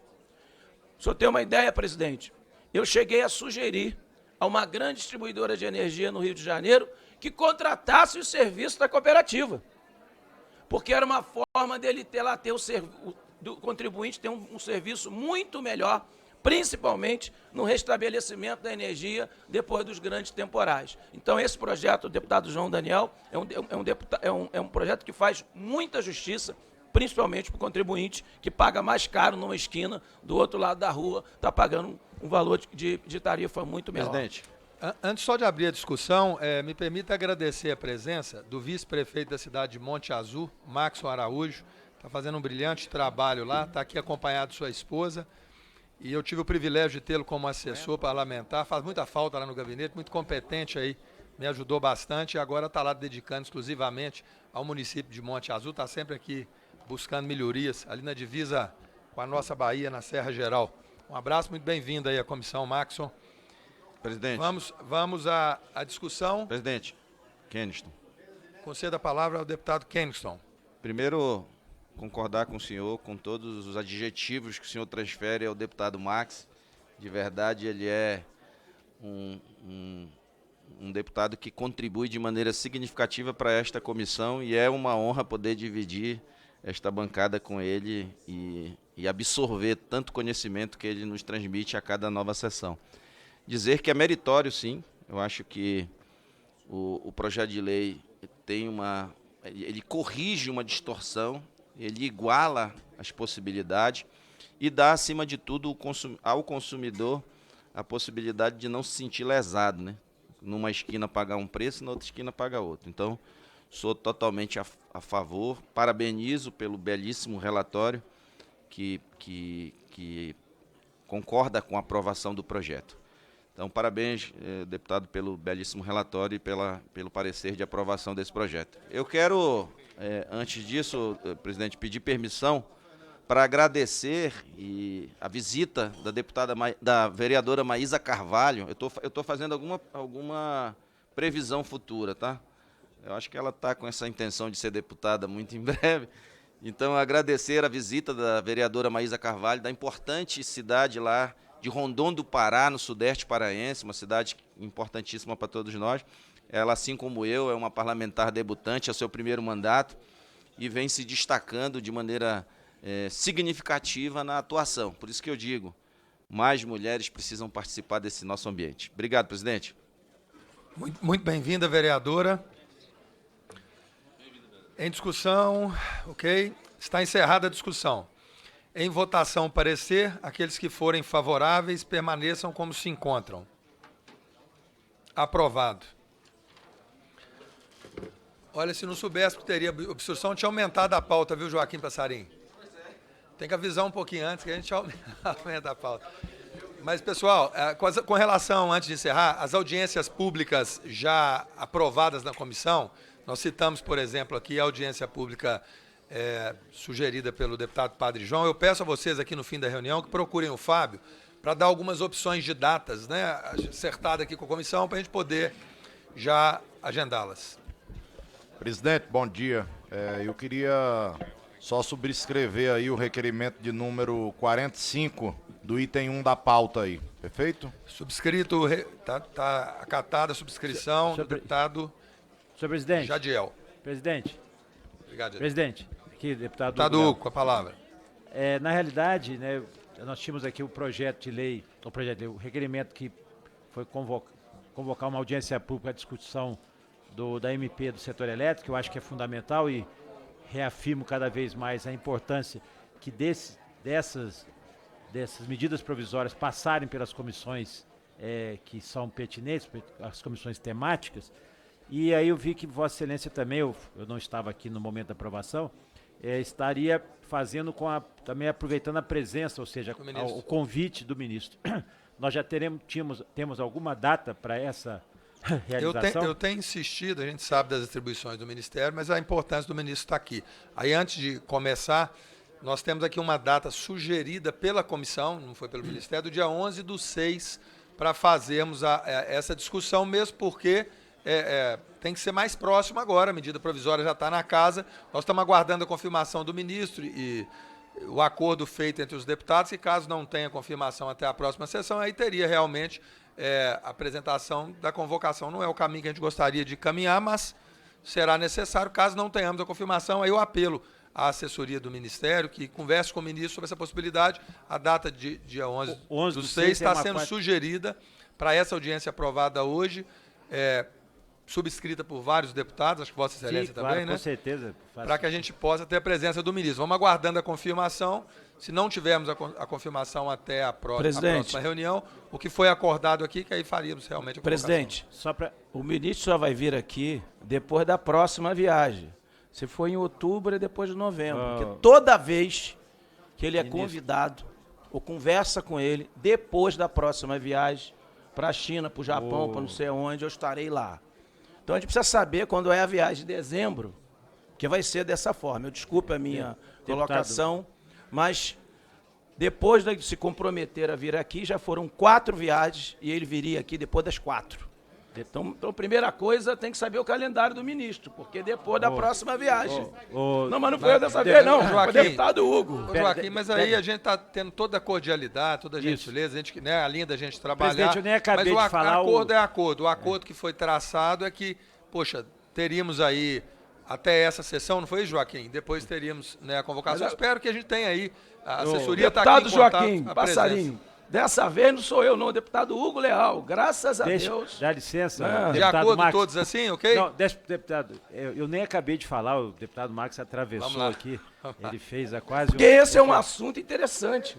O senhor tem uma ideia, presidente? Eu cheguei a sugerir a uma grande distribuidora de energia no Rio de Janeiro que contratasse o serviço da cooperativa, porque era uma forma dele ter do contribuinte ter um serviço muito melhor, principalmente no restabelecimento da energia depois dos grandes temporais. Então, esse projeto, do deputado João Daniel, é um projeto que faz muita justiça, principalmente para o contribuinte que paga mais caro numa esquina, do outro lado da rua, está pagando um valor de tarifa muito menor. Presidente. Antes só de abrir a discussão, me permita agradecer a presença do vice-prefeito da cidade de Monte Azul, Maxon Araújo, está fazendo um brilhante trabalho lá, está aqui acompanhado de sua esposa, e eu tive o privilégio de tê-lo como assessor parlamentar, faz muita falta lá no gabinete, muito competente aí, me ajudou bastante, e agora está lá dedicando exclusivamente ao município de Monte Azul, está sempre aqui buscando melhorias, ali na divisa com a nossa Bahia, na Serra Geral. Um abraço, muito bem-vindo aí à comissão, Maxon. Presidente. Vamos à discussão. Presidente, Keniston. Conceda a palavra ao deputado Keniston. Primeiro, concordar com o senhor, com todos os adjetivos que o senhor transfere ao deputado Max. De verdade, ele é um deputado que contribui de maneira significativa para esta comissão e é uma honra poder dividir esta bancada com ele e absorver tanto conhecimento que ele nos transmite a cada nova sessão. Dizer que é meritório, sim. Eu acho que o projeto de lei ele corrige uma distorção, ele iguala as possibilidades e dá, acima de tudo, ao consumidor a possibilidade de não se sentir lesado, né? Numa esquina pagar um preço, na outra esquina pagar outro. Então, sou totalmente a favor, parabenizo pelo belíssimo relatório que concorda com a aprovação do projeto. Então, parabéns, deputado, pelo belíssimo relatório e pelo parecer de aprovação desse projeto. Eu quero, antes disso, presidente, pedir permissão para agradecer a visita da vereadora Maísa Carvalho. Eu estou fazendo alguma previsão futura, tá? Eu acho que ela está com essa intenção de ser deputada muito em breve. Então, agradecer a visita da vereadora Maísa Carvalho, da importante cidade lá de Rondon do Pará, no sudeste paraense, uma cidade importantíssima para todos nós. Ela, assim como eu, é uma parlamentar debutante, é seu primeiro mandato, e vem se destacando de maneira significativa na atuação. Por isso que eu digo, mais mulheres precisam participar desse nosso ambiente. Obrigado, presidente. Muito bem-vinda, vereadora. Em discussão, ok. Está encerrada a discussão. Em votação, parecer, aqueles que forem favoráveis permaneçam como se encontram. Aprovado. Olha, se não soubesse que teria obstrução, tinha aumentado a pauta, viu, Joaquim Passarim? Tem que avisar um pouquinho antes que a gente aumenta a pauta. Mas, pessoal, com relação, antes de encerrar, as audiências públicas já aprovadas na comissão, nós citamos, por exemplo, aqui a audiência pública sugerida pelo deputado Padre João. Eu peço a vocês aqui no fim da reunião que procurem o Fábio para dar algumas opções de datas, né, acertada aqui com a comissão, para a gente poder já agendá-las. Presidente, bom dia. Eu queria só subscrever aí o requerimento de número 45 do item 1 da pauta aí, perfeito? Subscrito, está acatada a subscrição do deputado Senhor presidente. Jadiel. Presidente. Obrigado, Jadiel. Presidente, aqui, deputado Hugo, com a palavra. Na realidade, né, nós tínhamos aqui o projeto de lei, o requerimento que foi convocar uma audiência pública à discussão da MP do setor elétrico, que eu acho que é fundamental e reafirmo cada vez mais a importância que dessas medidas provisórias passarem pelas comissões que são pertinentes, as comissões temáticas. E aí eu vi que Vossa Excelência também, eu não estava aqui no momento da aprovação, estaria fazendo também aproveitando a presença, ou seja, o convite do ministro. Nós já temos alguma data para essa realização? Eu tenho insistido, a gente sabe das atribuições do Ministério, mas a importância do ministro estar aqui. Aí, antes de começar, nós temos aqui uma data sugerida pela comissão, não foi pelo Ministério, do dia 11/6, para fazermos essa discussão, mesmo porque tem que ser mais próximo agora, a medida provisória já está na casa, nós estamos aguardando a confirmação do ministro e o acordo feito entre os deputados, e caso não tenha confirmação até a próxima sessão, aí teria realmente a apresentação da convocação. Não é o caminho que a gente gostaria de caminhar, mas será necessário, caso não tenhamos a confirmação, aí eu apelo à assessoria do Ministério, que converse com o ministro sobre essa possibilidade. A data de dia 11/6 está sendo sugerida para essa audiência aprovada hoje, subscrita por vários deputados, acho que Vossa Excelência também, claro, né? Com certeza. Para que a gente possa ter a presença do ministro. Vamos aguardando a confirmação. Se não tivermos a confirmação até a próxima reunião, o que foi acordado aqui, que aí faríamos realmente a convocação. Presidente, o ministro só vai vir aqui depois da próxima viagem. Se for em outubro, é depois de novembro. Porque toda vez que ele é convidado, ou conversa com ele, depois da próxima viagem, para a China, para o Japão, para não sei onde, eu estarei lá. Então a gente precisa saber quando é a viagem de dezembro, que vai ser dessa forma. Eu desculpe a minha colocação, mas depois de se comprometer a vir aqui, já foram 4 viagens e ele viria aqui depois das 4. Então, a primeira coisa, tem que saber o calendário do ministro, porque depois da próxima viagem. Não, mas não foi dessa vez, não. Foi o deputado Hugo. Joaquim, mas aí a gente está tendo toda a cordialidade, toda a gentileza, a gente, né, a linha da gente trabalhar. Presidente, eu nem acabei de falar. Acordo é acordo. O acordo que foi traçado é que, poxa, teríamos aí até essa sessão, não foi, Joaquim? Depois teríamos, né, a convocação. Espero que a gente tenha aí. A assessoria está aqui em contato. Joaquim Passarinho. Dessa vez não sou eu, não, o deputado Hugo Leal, graças a Deus. Dá licença, de acordo com todos assim, ok? Não, deputado, eu nem acabei de falar, o deputado Marcos atravessou aqui, ele fez a quase... Porque esse é um assunto interessante.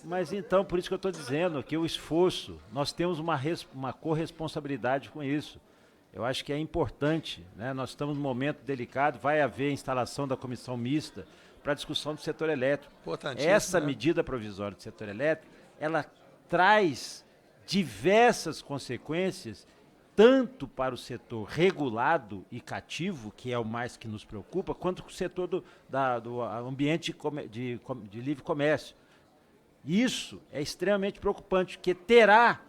Mas então, por isso que eu estou dizendo, que o esforço, nós temos uma corresponsabilidade com isso. Eu acho que é importante, né? Nós estamos num momento delicado, vai haver a instalação da comissão mista para a discussão do setor elétrico. Essa medida provisória do setor elétrico, ela traz diversas consequências, tanto para o setor regulado e cativo, que é o mais que nos preocupa, quanto para o setor do ambiente de livre comércio. Isso é extremamente preocupante, porque terá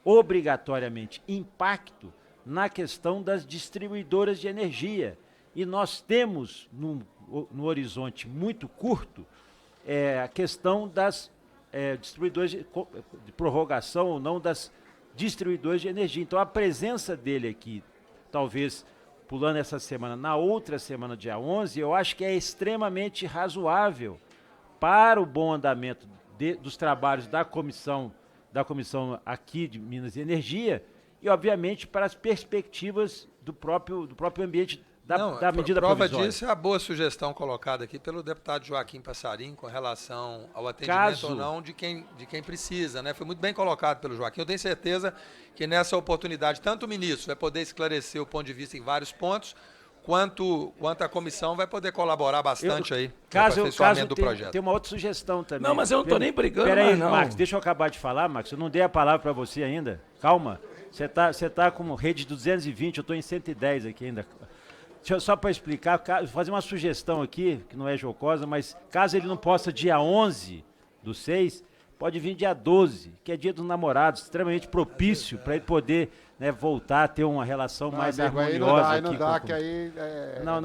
obrigatoriamente impacto na questão das distribuidoras de energia. E nós temos, no horizonte muito curto, a questão das distribuidores de prorrogação ou não das distribuidores de energia. Então, a presença dele aqui, talvez pulando essa semana, na outra semana, dia 11, eu acho que é extremamente razoável para o bom andamento dos trabalhos da comissão aqui de Minas e Energia e, obviamente, para as perspectivas do próprio ambiente da medida prova provisória. Disso é a boa sugestão colocada aqui pelo deputado Joaquim Passarinho com relação ao atendimento ou não de quem precisa, né? Foi muito bem colocado pelo Joaquim. Eu tenho certeza que nessa oportunidade, tanto o ministro vai poder esclarecer o ponto de vista em vários pontos, quanto a comissão vai poder colaborar bastante aí no aperfeiçoamento do projeto. Tem uma outra sugestão também. Não, mas eu não estou nem brigando Peraí, não. Max, deixa eu acabar de falar, Max. Eu não dei a palavra para você ainda. Calma. Você tá com rede 220, eu estou em 110 aqui ainda. Só para explicar, fazer uma sugestão aqui, que não é jocosa, mas caso ele não possa dia 11/6, pode vir dia 12, que é dia dos namorados, extremamente propício para ele poder, né, voltar a ter uma relação mais harmoniosa. Aí não dá, que aí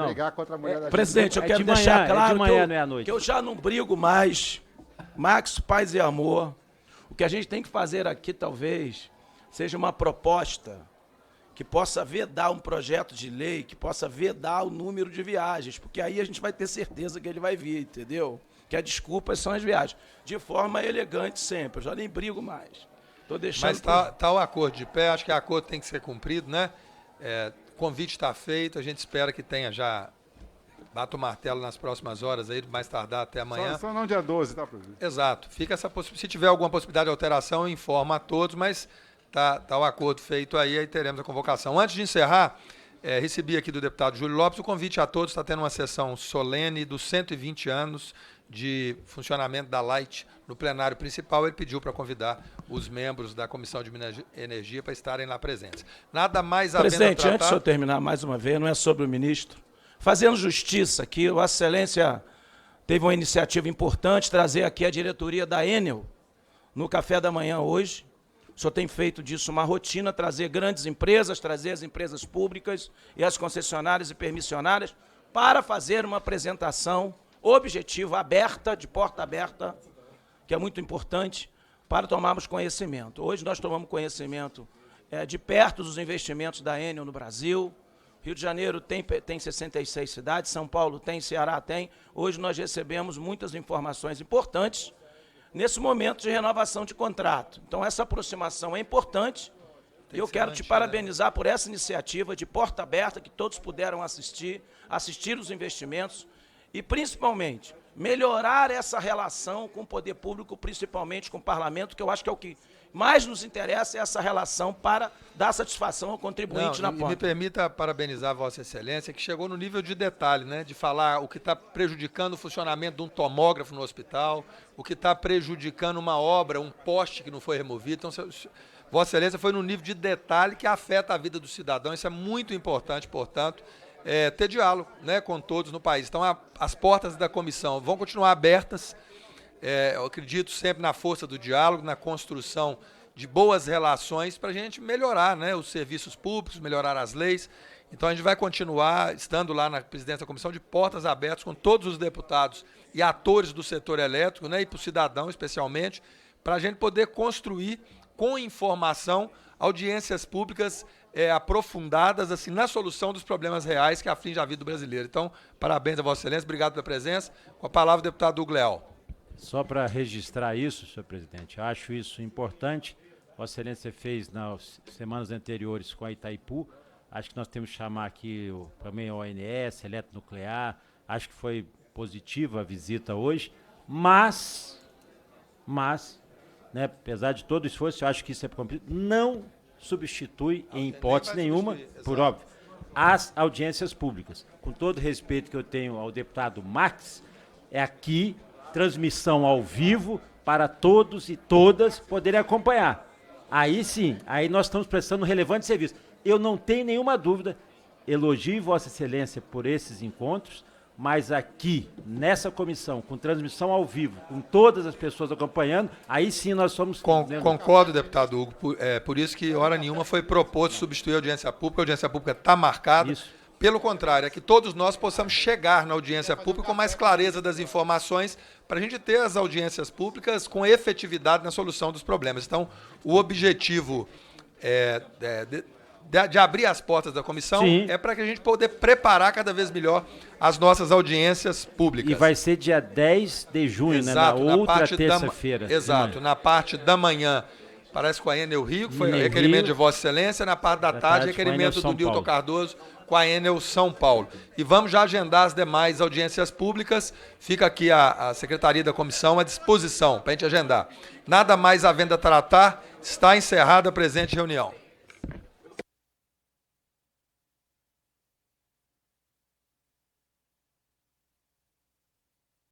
brigar contra a mulher da gente. Presidente, eu quero deixar claro que eu já não brigo mais. Max, paz e amor. O que a gente tem que fazer aqui, talvez, seja uma proposta que possa vedar um projeto de lei, que possa vedar o número de viagens, porque aí a gente vai ter certeza que ele vai vir, entendeu? Que as desculpas são as viagens. De forma elegante sempre, eu já nem brigo mais. Tô deixando. Mas tá o acordo de pé, acho que o acordo tem que ser cumprido, né? O convite está feito, a gente espera que tenha já... Bata o martelo nas próximas horas aí, mais tardar até amanhã. Só não dia 12, tá, presidente? Exato. Fica essa se tiver alguma possibilidade de alteração, informa a todos, mas... Tá o acordo feito aí teremos a convocação. Antes de encerrar, recebi aqui do deputado Júlio Lopes o convite a todos, está tendo uma sessão solene dos 120 anos de funcionamento da Light no plenário principal. Ele pediu para convidar os membros da Comissão de Minas e Energia para estarem lá presentes. Nada mais a pena tratar... Presidente, antes de eu terminar mais uma vez, não é sobre o ministro. Fazendo justiça aqui, a Excelência teve uma iniciativa importante, trazer aqui a diretoria da Enel no café da manhã hoje. O senhor tem feito disso uma rotina, trazer grandes empresas, trazer as empresas públicas e as concessionárias e permissionárias para fazer uma apresentação objetiva, aberta, de porta aberta, que é muito importante, para tomarmos conhecimento. Hoje nós tomamos conhecimento de perto dos investimentos da Enel no Brasil. Rio de Janeiro tem 66 cidades, São Paulo tem, Ceará tem. Hoje nós recebemos muitas informações importantes nesse momento de renovação de contrato. Então, essa aproximação é importante. E eu quero te parabenizar por essa iniciativa de porta aberta, que todos puderam assistir os investimentos e, principalmente, melhorar essa relação com o poder público, principalmente com o parlamento, que eu acho que é o que mais nos interessa, é essa relação para dar satisfação ao contribuinte na ponta. Me permita parabenizar Vossa Excelência, que chegou no nível de detalhe, né, de falar o que está prejudicando o funcionamento de um tomógrafo no hospital, o que está prejudicando uma obra, um poste que não foi removido. Então, Vossa Excelência foi no nível de detalhe que afeta a vida do cidadão. Isso é muito importante, portanto, ter diálogo, né, com todos no país. Então, as portas da comissão vão continuar abertas. Eu acredito sempre na força do diálogo, na construção de boas relações para a gente melhorar, né, os serviços públicos, melhorar as leis. Então, a gente vai continuar, estando lá na presidência da comissão, de portas abertas com todos os deputados e atores do setor elétrico, né, e para o cidadão especialmente, para a gente poder construir com informação audiências públicas aprofundadas assim, na solução dos problemas reais que afligem a vida do brasileiro. Então, parabéns a Vossa Excelência, obrigado pela presença. Com a palavra, o deputado Hugo Leal. Só para registrar isso, senhor presidente, eu acho isso importante. Vossa Excelência fez nas semanas anteriores com a Itaipu. Acho que nós temos que chamar aqui também a ONS, Eletronuclear. Acho que foi positiva a visita hoje, mas, né, apesar de todo o esforço, eu acho que isso é cumprido, não substitui em hipótese nenhuma, por óbvio, as audiências públicas. Com todo o respeito que eu tenho ao deputado Max, é aqui transmissão ao vivo para todos e todas poderem acompanhar. Aí sim, aí nós estamos prestando um relevante serviço. Eu não tenho nenhuma dúvida, elogio Vossa Excelência por esses encontros, mas aqui, nessa comissão, com transmissão ao vivo, com todas as pessoas acompanhando, aí sim nós somos... Concordo, deputado Hugo, por isso que hora nenhuma foi proposto substituir a audiência pública está marcada. Isso. Pelo contrário, é que todos nós possamos chegar na audiência pública com mais clareza das informações para a gente ter as audiências públicas com efetividade na solução dos problemas. Então, o objetivo de abrir as portas da comissão é para que a gente poder preparar cada vez melhor as nossas audiências públicas. E vai ser dia 10 de junho, exato, né, na outra terça-feira. Exato, na parte da manhã, parece com a Enel Rio, que foi o requerimento de Vossa Excelência, na parte da tarde, requerimento do Nilton Cardoso com a Enel São Paulo. E vamos já agendar as demais audiências públicas. Fica aqui a Secretaria da Comissão à disposição para a gente agendar. Nada mais havendo a tratar, está encerrada a presente reunião.